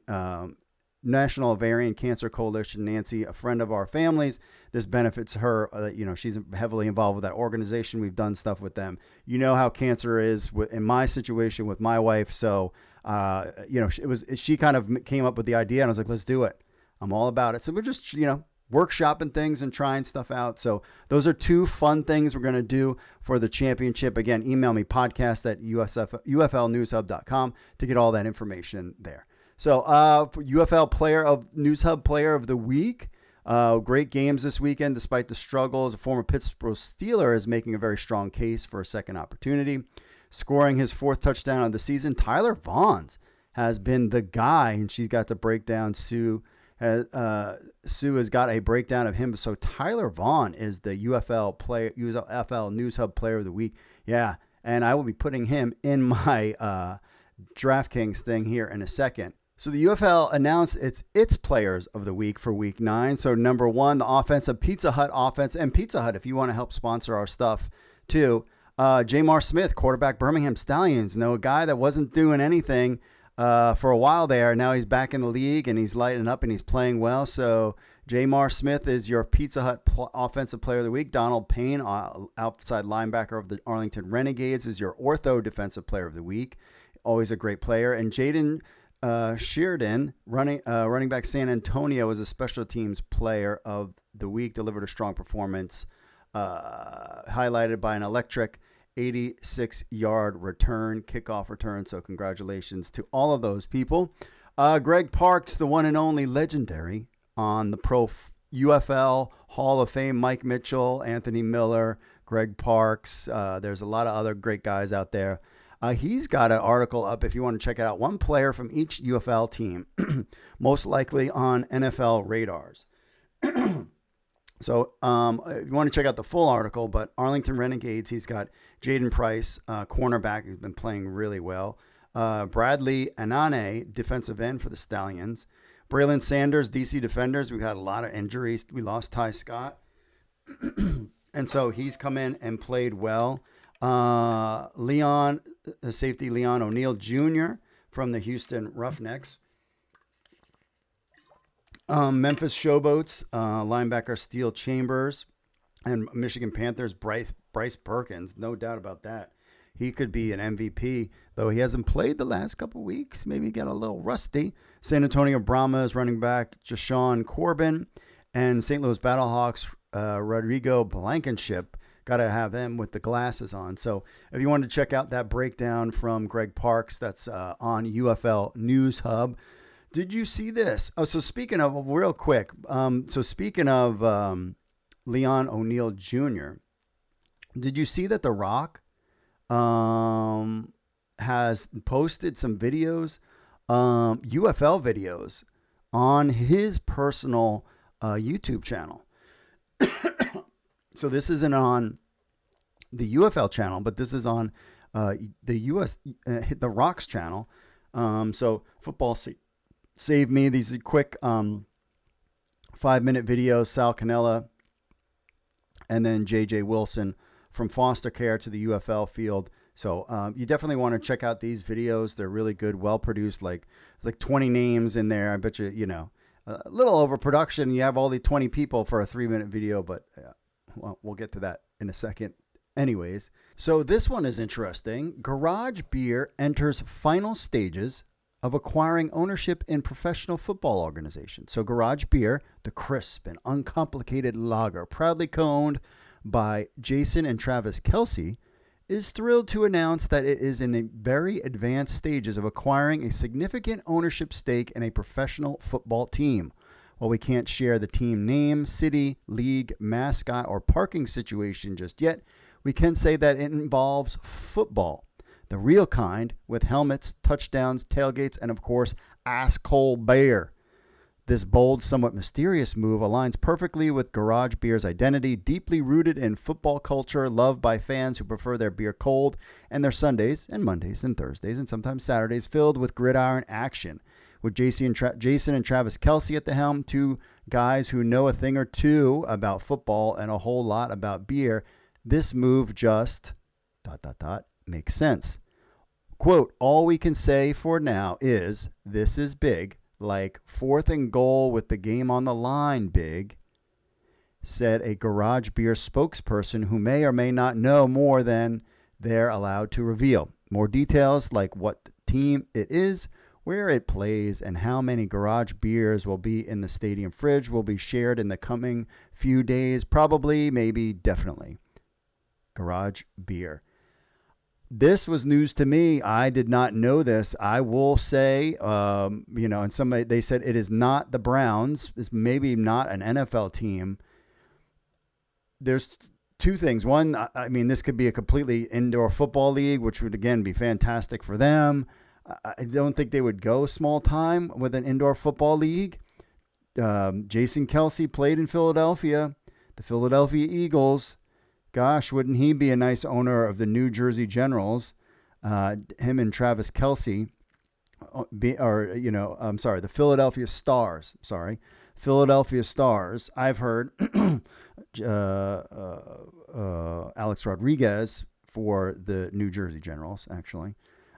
National Ovarian Cancer Coalition. Nancy, a friend of our family's. This benefits her. She's heavily involved with that organization. We've done stuff with them. You know how cancer is in my situation with my wife. So, she kind of came up with the idea, and I was like, let's do it. I'm all about it. So we're just, workshopping things and trying stuff out. So those are two fun things we're going to do for the championship. Again, email me podcast at UFLnewshub.com to get all that information there. So UFL News Hub Player of the Week. Great games this weekend despite the struggles. A former Pittsburgh Steeler is making a very strong case for a second opportunity. Scoring his 4th touchdown of the season, Tyler Vaughns has been the guy, and she's got the breakdown. Sue has got a breakdown of him. So Tyler Vaughn is the UFL News Hub Player of the Week. Yeah, and I will be putting him in my DraftKings thing here in a second. So the UFL announced its players of the week for week 9. So number 1, the offensive Pizza Hut offense, and Pizza Hut, if you want to help sponsor our stuff too. Jamar Smith, quarterback, Birmingham Stallions. A guy that wasn't doing anything for a while there. Now he's back in the league and he's lighting up and he's playing well. So Jamar Smith is your Pizza Hut offensive player of the week. Donald Payne, outside linebacker of the Arlington Renegades, is your ortho defensive player of the week. Always a great player. And Jaden Sheardon, running back San Antonio, was a special teams player of the week, delivered a strong performance, highlighted by an electric 86-yard kickoff return. So congratulations to all of those people. Greg Parks, the one and only legendary on the Pro UFL Hall of Fame, Mike Mitchell, Anthony Miller, Greg Parks. There's a lot of other great guys out there. He's got an article up if you want to check it out. One player from each UFL team, most likely on NFL radars. So if you want to check out the full article, but Arlington Renegades, he's got Jaden Price, cornerback, who's been playing really well. Bradley Anane, defensive end for the Stallions. Braylon Sanders, DC Defenders. We've had a lot of injuries. We lost Ty Scott. And so he's come in and played well. Safety Leon O'Neal Jr. from the Houston Roughnecks. Memphis Showboats, linebacker Steele Chambers, and Michigan Panthers Bryce Perkins. No doubt about that. He could be an MVP, though he hasn't played the last couple weeks. Maybe he got a little rusty. San Antonio Brahmas running back Jashawn Corbin, and St. Louis Battlehawks Rodrigo Blankenship. Got to have him with the glasses on. So if you want to check out that breakdown from Greg Parks, that's on UFL News Hub. Did you see this? Oh, so speaking of, real quick, speaking of Leon O'Neal Jr., did you see that The Rock has posted some videos, UFL videos, on his personal YouTube channel? So this isn't on the UFL channel, but this is on The Rock's channel. So football save me. These are quick 5-minute videos. Sal Cannella and then J.J. Wilson from foster care to the UFL field. So you definitely want to check out these videos. They're really good, well produced. Like 20 names in there. I bet you a little overproduction. You have all the 20 people for a 3-minute video, but well, we'll get to that in a second. Anyways, so this one is interesting. Garage Beer enters final stages of acquiring ownership in professional football organizations. So Garage Beer, the crisp and uncomplicated lager, proudly owned by Jason and Travis Kelce, is thrilled to announce that it is in a very advanced stages of acquiring a significant ownership stake in a professional football team. While we can't share the team name, city, league, mascot, or parking situation just yet, we can say that it involves football. The real kind, with helmets, touchdowns, tailgates, and of course, ice cold beer. This bold, somewhat mysterious move aligns perfectly with Garage Beer's identity, deeply rooted in football culture, loved by fans who prefer their beer cold, and their Sundays and Mondays and Thursdays and sometimes Saturdays filled with gridiron action. With Jason and Travis Kelce at the helm, two guys who know a thing or two about football and a whole lot about beer, this move just ... makes sense. Quote, all we can say for now is, this is big, like 4th and goal with the game on the line big, said a Garage Beer spokesperson who may or may not know more than they're allowed to reveal. More details like what team it is, where it plays, and how many Garage Beers will be in the stadium fridge will be shared in the coming few days, probably, maybe, definitely. Garage Beer. This was news to me. I did not know this. I will say, and somebody, they said it is not the Browns. It's maybe not an NFL team. There's two things. One, I mean, this could be a completely indoor football league, which would, again, be fantastic for them. I don't think they would go small time with an indoor football league. Jason Kelce played in Philadelphia, the Philadelphia Eagles. Gosh, wouldn't he be a nice owner of the New Jersey Generals? Him and Travis Kelce, the Philadelphia Stars. Philadelphia Stars. I've heard Alex Rodriguez for the New Jersey Generals, actually.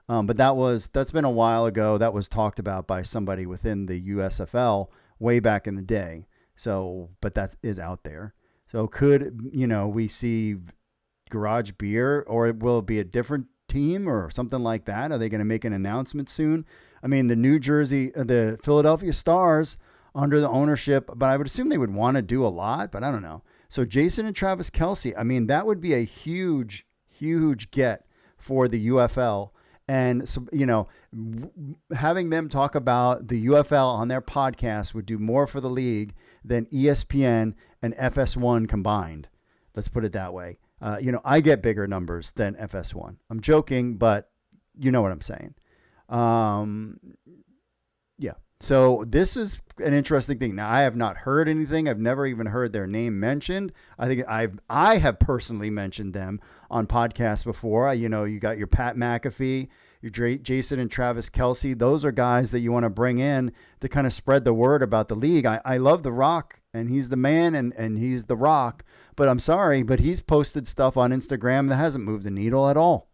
But that's been a while ago. That was talked about by somebody within the USFL way back in the day. So, but that is out there. So could, we see Garage Beer, or will it be a different team or something like that? Are they going to make an announcement soon? I mean, the Philadelphia Stars under the ownership, but I would assume they would want to do a lot, but I don't know. So Jason and Travis Kelce, I mean, that would be a huge, huge get for the UFL. And, so, having them talk about the UFL on their podcast would do more for the league than ESPN and FS1 combined. Let's put it that way. I get bigger numbers than FS1. I'm joking, but you know what I'm saying. Yeah. So this is an interesting thing. Now, I have not heard anything. I've never even heard their name mentioned. I think I have personally mentioned them on podcasts before. You got your Pat McAfee, your Jason and Travis Kelce. Those are guys that you want to bring in to kind of spread the word about the league. I love The Rock, and he's the man, and he's The Rock. But I'm sorry, but he's posted stuff on Instagram that hasn't moved the needle at all.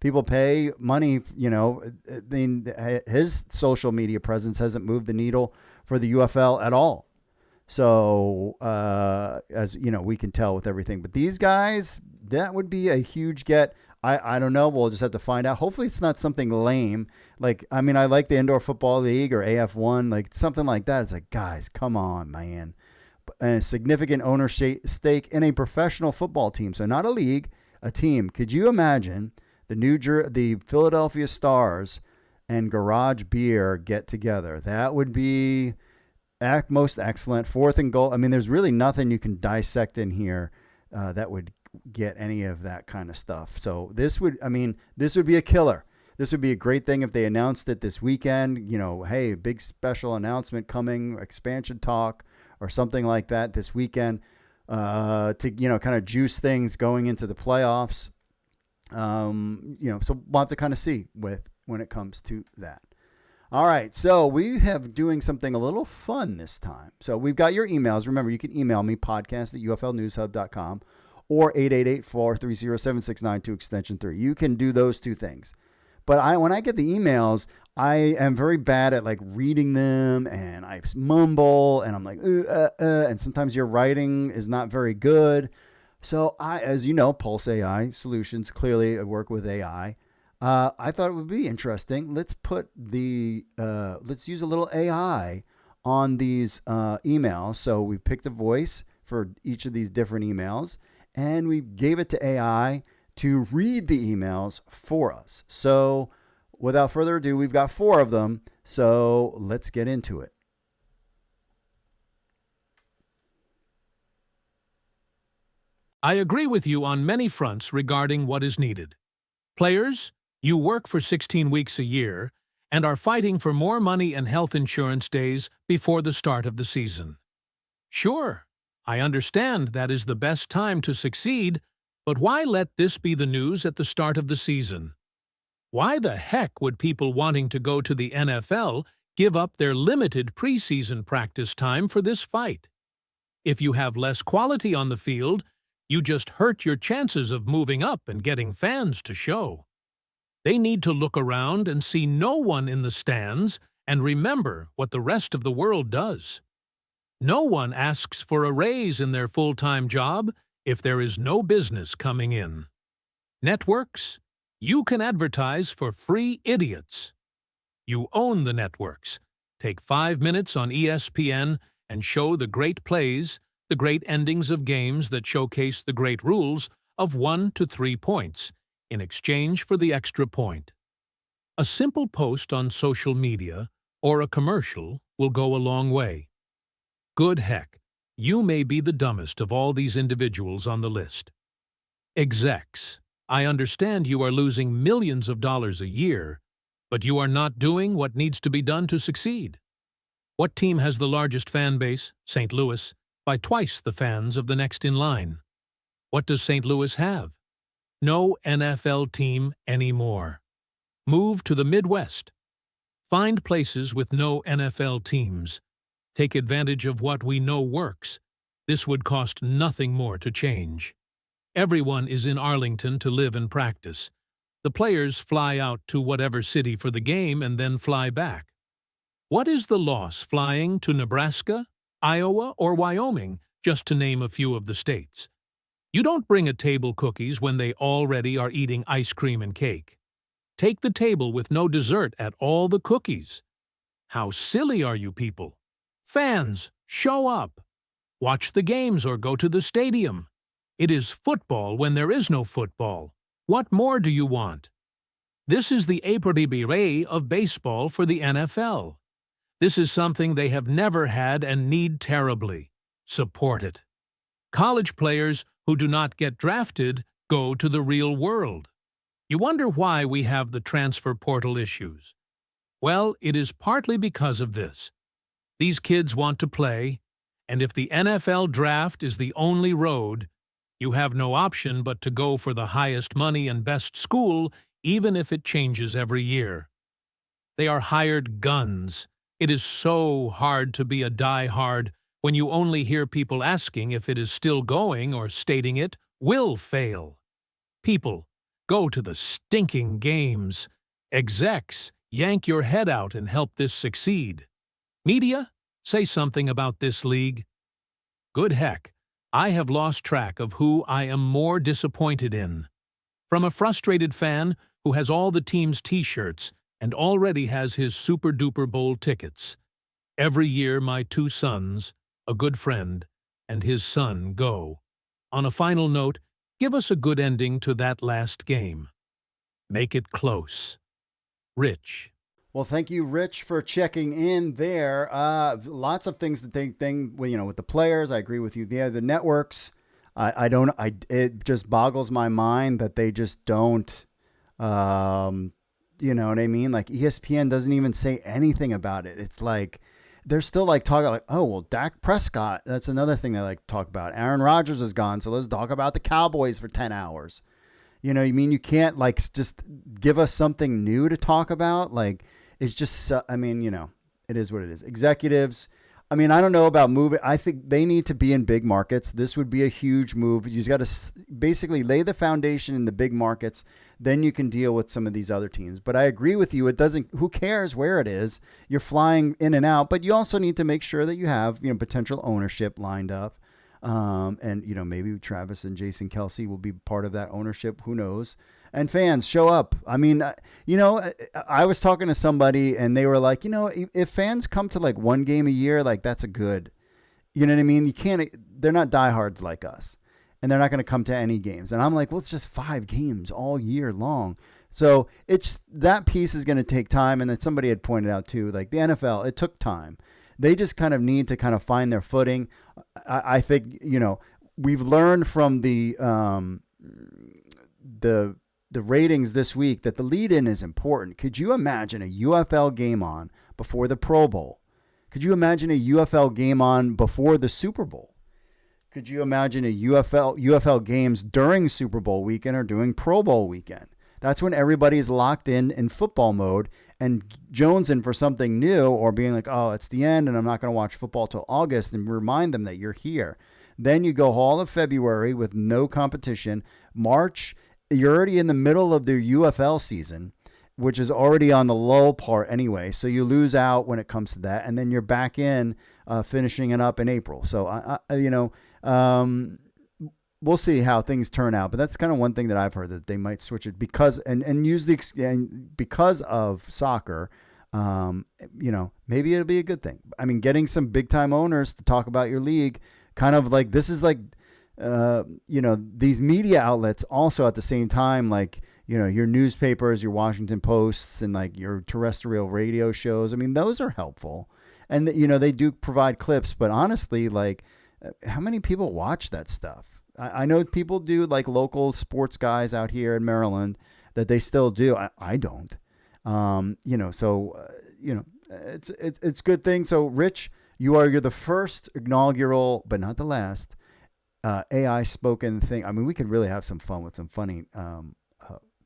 People pay money, his social media presence hasn't moved the needle for the UFL at all. So, as we can tell with everything. But these guys, that would be a huge get. I don't know. We'll just have to find out. Hopefully it's not something lame. I like the Indoor Football League or AF1, like something like that. It's like, guys, come on, man. And a significant ownership stake in a professional football team. So not a league, a team. Could you imagine the Philadelphia Stars and Garage Beer get together? That would be most excellent. 4th and goal. I mean, there's really nothing you can dissect in here that would get any of that kind of stuff. So this would be a killer. This would be a great thing if they announced it this weekend. Hey, big special announcement coming, expansion talk or something like that this weekend to kind of juice things going into the playoffs. So we'll have to kind of see when it comes to that. All right, so we have doing something a little fun this time. So we've got your emails. Remember, you can email me, podcast@uflnewshub.com or 888-430-7692 extension 3. You can do those two things. But when I get the emails, I am very bad at like reading them, and I mumble, and I'm like, and sometimes your writing is not very good. So as you know, Pulse AI Solutions, clearly work with AI. I thought it would be interesting. Let's let's use a little AI on these emails. So we picked a voice for each of these different emails, and we gave it to AI to read the emails for us. So without further ado, we've got 4 of them. So let's get into it. I agree with you on many fronts regarding what is needed. Players, you work for 16 weeks a year and are fighting for more money and health insurance days before the start of the season. Sure, I understand that is the best time to succeed, but why let this be the news at the start of the season? Why the heck would people wanting to go to the NFL give up their limited preseason practice time for this fight? If you have less quality on the field, you just hurt your chances of moving up and getting fans to show. They need to look around and see no one in the stands and remember what the rest of the world does. No one asks for a raise in their full-time job if there is no business coming in. Networks, you can advertise for free idiots. You own the networks. Take 5 minutes on ESPN and show the great plays, the great endings of games that showcase the great rules of 1 to 3 points in exchange for the extra point. A simple post on social media or a commercial will go a long way. Good heck, you may be the dumbest of all these individuals on the list. Execs, I understand you are losing millions of dollars a year, but you are not doing what needs to be done to succeed. What team has the largest fan base? St. Louis, by twice the fans of the next in line. What does St. Louis have? No NFL team anymore. Move to the Midwest. Find places with no NFL teams. Take advantage of what we know works. This would cost nothing more to change. Everyone is in Arlington to live and practice. The players fly out to whatever city for the game and then fly back. What is the loss flying to Nebraska, Iowa, or Wyoming, just to name a few of the states? You don't bring a table cookies when they already are eating ice cream and cake. Take the table with no dessert at all the cookies. How silly are you people? Fans, show up. Watch the games or go to the stadium. It is football when there is no football. What more do you want? This is the éperibéré of baseball for the NFL. This is something they have never had and need terribly. Support it. College players who do not get drafted go to the real world. You wonder why we have the transfer portal issues. Well, it is partly because of this. These kids want to play, and if the NFL draft is the only road, you have no option but to go for the highest money and best school, even if it changes every year. They are hired guns. It is so hard to be a die-hard when you only hear people asking if it is still going or stating it will fail. People, go to the stinking games. Execs, yank your head out and help this succeed. Media, say something about this league. Good heck, I have lost track of who I am more disappointed in. From a frustrated fan who has all the team's t-shirts and already has his super-duper bowl tickets. Every year my 2 sons, a good friend, and his son go. On a final note, give us a good ending to that last game. Make it close. Rich. Well, thank you, Rich, for checking in there. Lots of things that with the players. I agree with you. The networks. It just boggles my mind that they just don't. You know what I mean? Like ESPN doesn't even say anything about it. It's like they're still like talking like, oh, well, Dak Prescott. That's another thing they like to talk about. Aaron Rodgers is gone, so let's talk about the Cowboys for 10 hours. You know, you mean you can't like just give us something new to talk about? Like it's just, it is what it is. Executives. I mean, I don't know about moving. I think they need to be in big markets. This would be a huge move. You just got to basically lay the foundation in the big markets. Then you can deal with some of these other teams. But I agree with you. It doesn't, who cares where it is? You're flying in and out, but you also need to make sure that you have, potential ownership lined up. And maybe Travis and Jason Kelce will be part of that ownership. Who knows? And fans show up. I mean, I was talking to somebody and they were like, if fans come to like one game a year, like that's a good, you know what I mean? They're not diehards like us and they're not going to come to any games. And I'm like, well, it's just 5 games all year long. So that piece is going to take time. And then somebody had pointed out too, like the NFL, it took time. They just kind of need to kind of find their footing. I think, we've learned from the ratings this week that the lead-in is important. Could you imagine a UFL game on before the Pro Bowl? Could you imagine a UFL game on before the Super Bowl? Could you imagine a UFL games during Super Bowl weekend or during Pro Bowl weekend? That's when everybody's locked in football mode and jonesing for something new or being like, oh, it's the end and I'm not going to watch football till August, and remind them that you're here. Then you go all of February with no competition. March, you're already in the middle of the UFL season, which is already on the low part anyway. So you lose out when it comes to that. And then you're back in finishing it up in April. So, we'll see how things turn out. But that's kind of one thing that I've heard, that they might switch it because of soccer. Maybe it'll be a good thing. I mean, getting some big time owners to talk about your league, kind of like this is like, these media outlets also at the same time, like, your newspapers, your Washington Posts, and like your terrestrial radio shows. I mean, those are helpful. And, they do provide clips, but honestly, like, how many people watch that stuff? I know people do, like local sports guys out here in Maryland, that they still do. I don't, it's a good thing. So Rich, you're the first inaugural, but not the last, AI spoken thing. I mean, we could really have some fun with some funny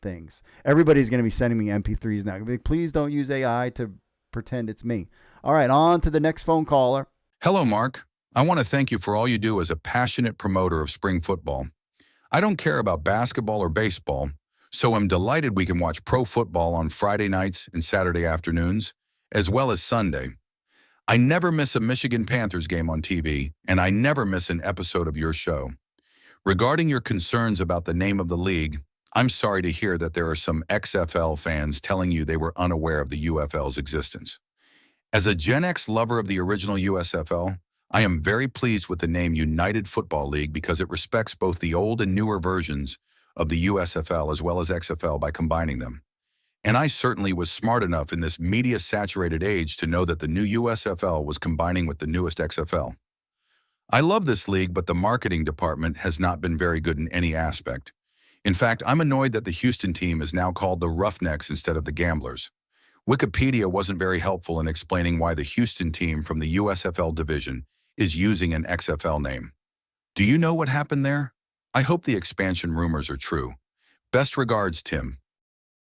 things. Everybody's going to be sending me MP3s now. Please don't use AI to pretend it's me. All right, on to the next phone caller. Hello, Mark. I want to thank you for all you do as a passionate promoter of spring football. I don't care about basketball or baseball, so I'm delighted we can watch pro football on Friday nights and Saturday afternoons, as well as Sunday. I never miss a Michigan Panthers game on TV, and I never miss an episode of your show. Regarding your concerns about the name of the league, I'm sorry to hear that there are some XFL fans telling you they were unaware of the UFL's existence. As a Gen X lover of the original USFL, I am very pleased with the name United Football League because it respects both the old and newer versions of the USFL as well as XFL by combining them. And I certainly was smart enough in this media-saturated age to know that the new USFL was combining with the newest XFL. I love this league, but the marketing department has not been very good in any aspect. In fact, I'm annoyed that the Houston team is now called the Roughnecks instead of the Gamblers. Wikipedia wasn't very helpful in explaining why the Houston team from the USFL division is using an XFL name. Do you know what happened there? I hope the expansion rumors are true. Best regards, Tim.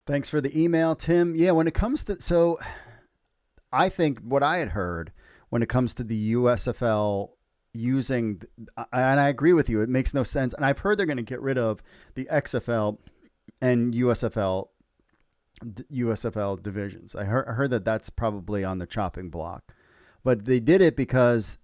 Thanks for the email, Tim. Yeah, when it comes to, so I think what I had heard when it comes to the USFL using, and I agree with you, it makes no sense. And I've heard they're going to get rid of the XFL and USFL divisions. I heard that that's probably on the chopping block. But they did it because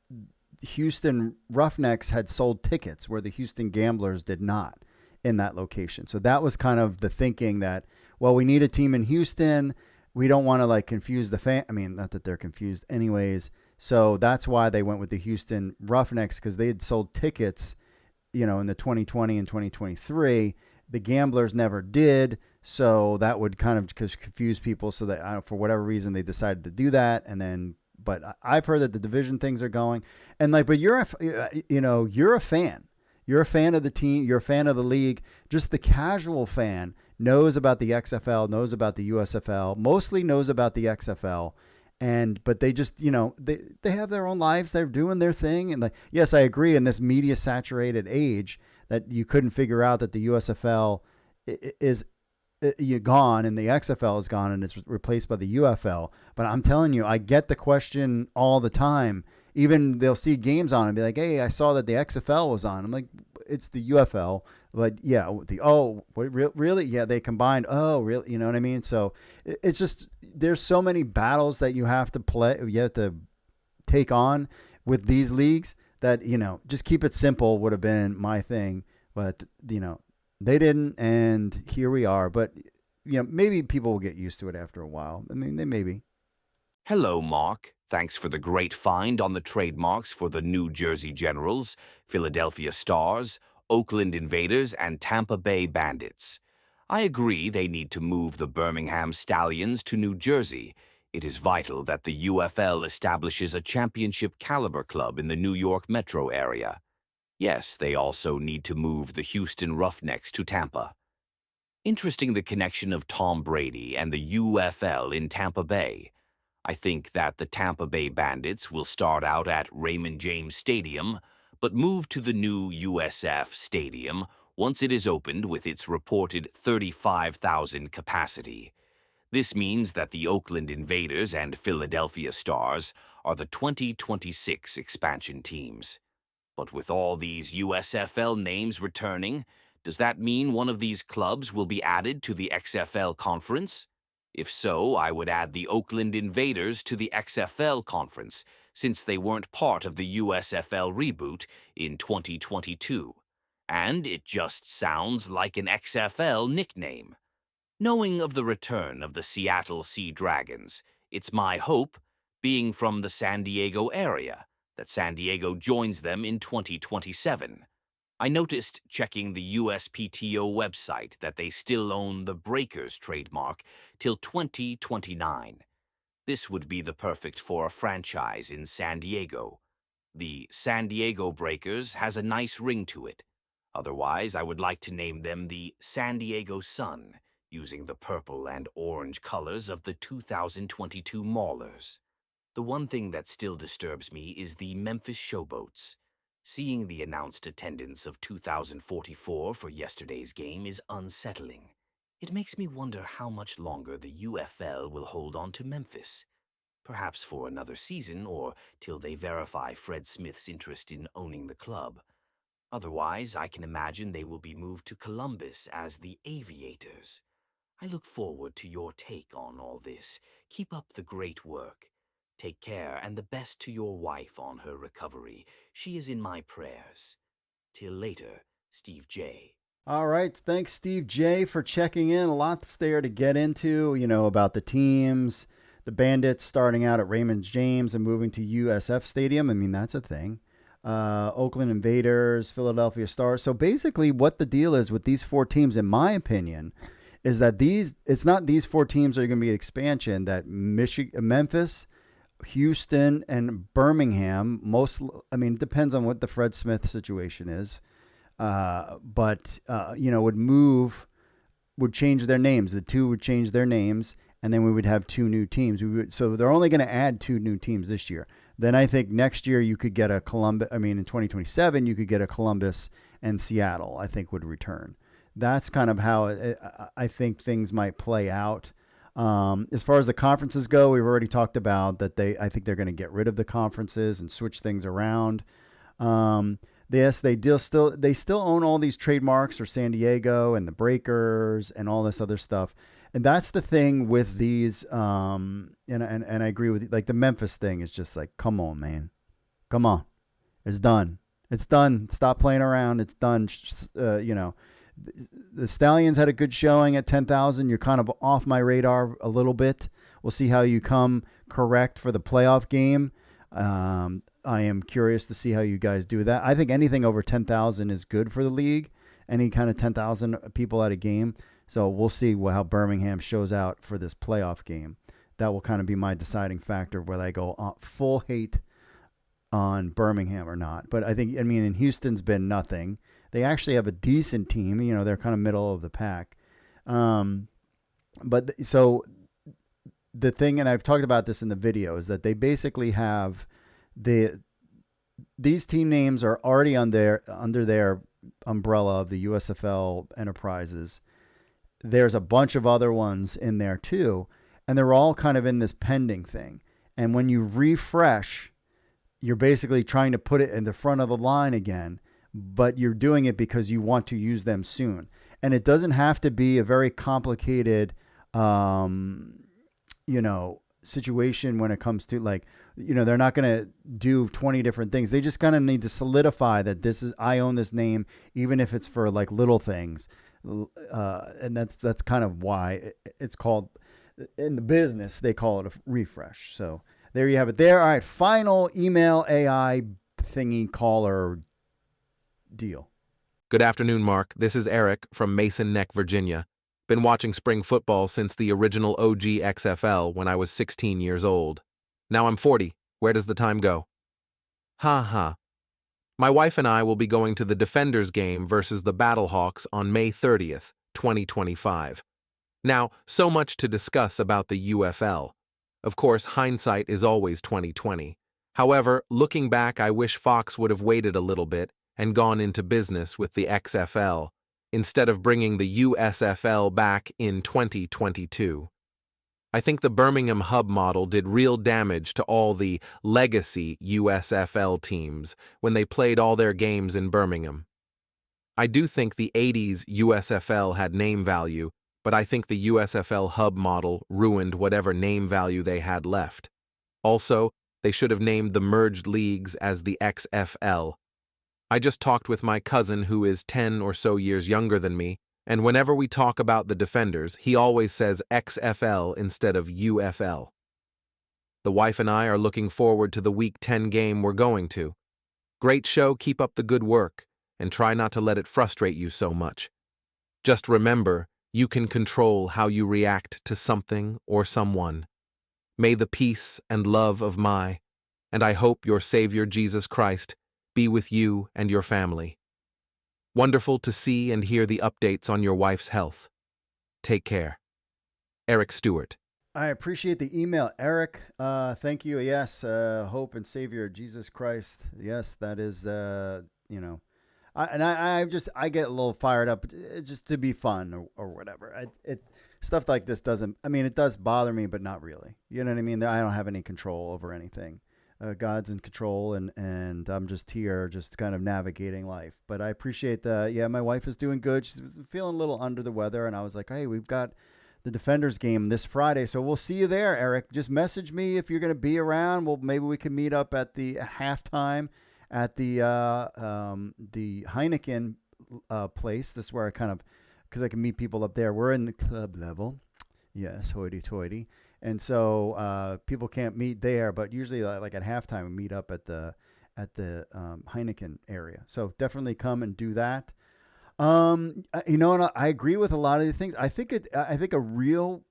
Houston Roughnecks had sold tickets where the Houston Gamblers did not in that location. So that was kind of the thinking that, well, we need a team in Houston. We don't want to like confuse the fan. I mean, not that they're confused anyways. So that's why they went with the Houston Roughnecks, because they had sold tickets, in the 2020 and 2023. The Gamblers never did. So that would kind of confuse people. So that for whatever reason, they decided to do that. And then, but I've heard that the division things are going, and like, but you're a fan. You're a fan of the team. You're a fan of the league. Just the casual fan knows about the XFL, knows about the USFL, mostly knows about the XFL. But they just, they have their own lives. They're doing their thing. And yes, I agree, in this media saturated age that you couldn't figure out that the USFL is gone and the XFL is gone and it's replaced by the UFL. But I'm telling you, I get the question all the time. Even they'll see games on and be like, hey, I saw that the XFL was on. I'm like, it's the UFL. But yeah, really? Yeah, they combined. Oh, really? You know what I mean? So it's just, there's so many battles that you have to play, you have to take on with these leagues that, just keep it simple would have been my thing. But, they didn't. And here we are. But, maybe people will get used to it after a while. I mean, they maybe. Hello, Mark. Thanks for the great find on the trademarks for the New Jersey Generals, Philadelphia Stars, Oakland Invaders, and Tampa Bay Bandits. I agree they need to move the Birmingham Stallions to New Jersey. It is vital that the UFL establishes a championship caliber club in the New York metro area. Yes, they also need to move the Houston Roughnecks to Tampa. Interesting the connection of Tom Brady and the UFL in Tampa Bay. I think that the Tampa Bay Bandits will start out at Raymond James Stadium, but move to the new USF Stadium once it is opened with its reported 35,000 capacity. This means that the Oakland Invaders and Philadelphia Stars are the 2026 expansion teams. But with all these USFL names returning, does that mean one of these clubs will be added to the XFL conference? If so, I would add the Oakland Invaders to the XFL conference, since they weren't part of the USFL reboot in 2022. And it just sounds like an XFL nickname. Knowing of the return of the Seattle Sea Dragons, it's my hope, being from the San Diego area, that San Diego joins them in 2027. I noticed checking the USPTO website that they still own the Breakers trademark till 2029. This would be the perfect for a franchise in San Diego. The San Diego Breakers has a nice ring to it. Otherwise, I would like to name them the San Diego Sun, using the purple and orange colors of the 2022 Maulers. The one thing that still disturbs me is the Memphis Showboats. Seeing the announced attendance of 2,044 for yesterday's game is unsettling. It makes me wonder how much longer the UFL will hold on to Memphis. Perhaps for another season or till they verify Fred Smith's interest in owning the club. Otherwise, I can imagine they will be moved to Columbus as the Aviators. I look forward to your take on all this. Keep up the great work. Take care and the best to your wife on her recovery. She is in my prayers. Till later, Steve J. All right. Thanks, Steve J, for checking in. A lot there to get into, about the teams, the Bandits starting out at Raymond James and moving to USF Stadium. I mean, that's a thing. Oakland Invaders, Philadelphia Stars. So basically what the deal is with these four teams, in my opinion, is that it's not these four teams that are going to be expansion, that Memphis, Houston, and Birmingham, it depends on what the Fred Smith situation is, but would change their names. The two would change their names, and then we would have two new teams. So they're only going to add two new teams this year. Then I think next year you could get in 2027, you could get a Columbus and Seattle, I think, would return. That's kind of how I think things might play out. As far as the conferences go, we've already talked about that. I think they're going to get rid of the conferences and switch things around. Yes, they still own all these trademarks for San Diego and the Breakers and all this other stuff. And that's the thing with these. And I agree with you. Like the Memphis thing is just like, come on, man, come on, it's done. It's done. Stop playing around. It's done. The Stallions had a good showing at 10,000. You're kind of off my radar a little bit. We'll see how you come correct for the playoff game. I am curious to see how you guys do that. I think anything over 10,000 is good for the league. Any kind of 10,000 people at a game. So we'll see how Birmingham shows out for this playoff game. That will kind of be my deciding factor whether I go full hate on Birmingham or not. But in Houston's been nothing. They actually have a decent team. They're kind of middle of the pack. So the thing, and I've talked about this in the video, is that they basically have these team names are already under their umbrella of the USFL enterprises. There's a bunch of other ones in there too, and they're all kind of in this pending thing. And when you refresh you're basically trying to put it in the front of the line again, but you're doing it because you want to use them soon. And it doesn't have to be a very complicated, situation when it comes to they're not going to do 20 different things. They just kind of need to solidify that I own this name, even if it's for like little things. And that's kind of why it's called, in the business, they call it a refresh. So there you have it there. All right. Final email AI thingy caller deal. Good afternoon, Mark. This is Eric from Mason Neck, Virginia. Been watching spring football since the original OG XFL when I was 16 years old. Now I'm 40. Where does the time go? Ha ha. My wife and I will be going to the Defenders game versus the Battlehawks on May 30th, 2025. Now, so much to discuss about the UFL. Of course, hindsight is always 2020. However, looking back, I wish Fox would have waited a little bit and gone into business with the XFL, instead of bringing the USFL back in 2022. I think the Birmingham hub model did real damage to all the legacy USFL teams when they played all their games in Birmingham. I do think the 80s USFL had name value, but I think the USFL hub model ruined whatever name value they had left. Also, they should have named the merged leagues as the XFL. I just talked with my cousin who is 10 or so years younger than me, and whenever we talk about the Defenders, he always says XFL instead of UFL. The wife and I are looking forward to the Week 10 game we're going to. Great show, keep up the good work, and try not to let it frustrate you so much. Just remember, you can control how you react to something or someone. May the peace and love of and I hope your Savior Jesus Christ be with you and your family. Wonderful to see and hear the updates on your wife's health. Take care. Eric Stewart. I appreciate the email, Eric. Thank you. Yes, hope and Savior Jesus Christ. Yes, that is, I get a little fired up just to be fun or whatever. Stuff like this it does bother me, but not really. You know what I mean? I don't have any control over anything. God's in control, and I'm just here, just kind of navigating life. But I appreciate my wife is doing good. She's feeling a little under the weather, and I was like, hey, we've got the Defenders game this Friday, so we'll see you there, Eric. Just message me if you're going to be around. Well, maybe we can meet up at halftime at the Heineken place. That's where because I can meet people up there. We're in the club level. Yes, hoity-toity. And so people can't meet there, but usually like at halftime we meet up at the Heineken area. So definitely come and do that. And I agree with a lot of the things. I think a real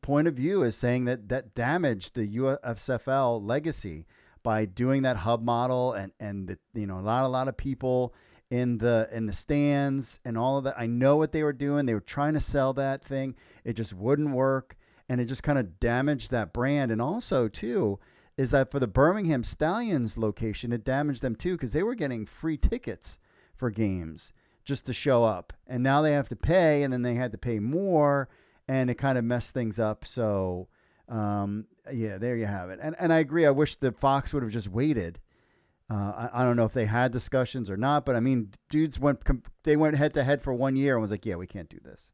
point of view is saying that damaged the USFL legacy by doing that hub model and a lot of people in the stands and all of that. I know what they were doing. They were trying to sell that thing. It just wouldn't work. And it just kind of damaged that brand. And also, too, is that for the Birmingham Stallions location, it damaged them, too, because they were getting free tickets for games just to show up. And now they have to pay, and then they had to pay more, and it kind of messed things up. So, there you have it. And I agree. I wish the Fox would have just waited. I don't know if they had discussions or not, but, dudes went head-to-head for 1 year and was like, yeah, we can't do this.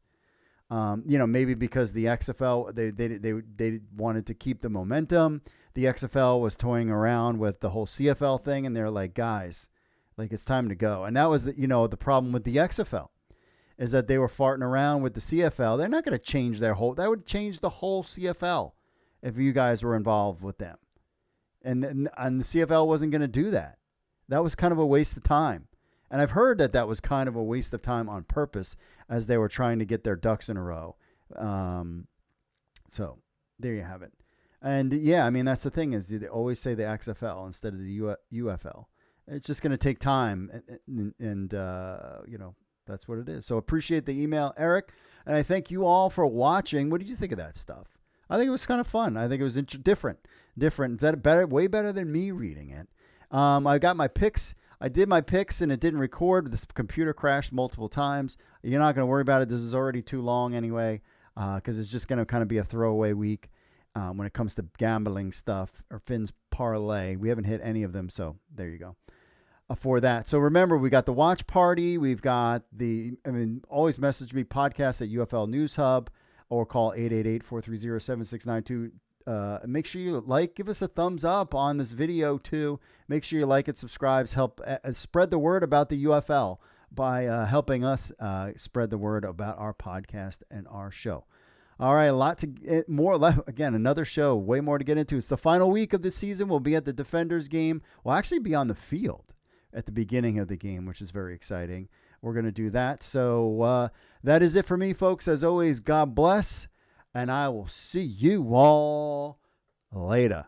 Maybe because the XFL, they wanted to keep the momentum. The XFL was toying around with the whole CFL thing, and they're like, guys, it's time to go. And that was the problem with the XFL is that they were farting around with the CFL. They're not going to change that would change the whole CFL if you guys were involved with them. And the CFL wasn't going to do that. That was kind of a waste of time. And I've heard that was kind of a waste of time on purpose as they were trying to get their ducks in a row. So there you have it. And that's the thing is they always say the XFL instead of the UFL. It's just going to take time. And that's what it is. So appreciate the email, Eric. And I thank you all for watching. What did you think of that stuff? I think it was kind of fun. I think it was different. Is that better? Way better than me reading it. I got my picks. I did my picks and it didn't record. This computer crashed multiple times. You're not going to worry about it. This is already too long anyway because it's just going to kind of be a throwaway week. when it comes to gambling stuff or Finn's parlay. We haven't hit any of them, so there you go. For that. So remember, we got the watch party. We've got always message me, podcast at UFL News Hub, or call 888-430-7692. Make sure you give us a thumbs up on this video too. Make sure you like it, subscribe, help spread the word about the UFL by helping us spread the word about our podcast and our show. All right, again, another show, way more to get into. It's the final week of the season. We'll be at the Defenders game. We'll actually be on the field at the beginning of the game, which is very exciting. We're going to do that. So that is it for me, folks. As always, God bless, and I will see you all later.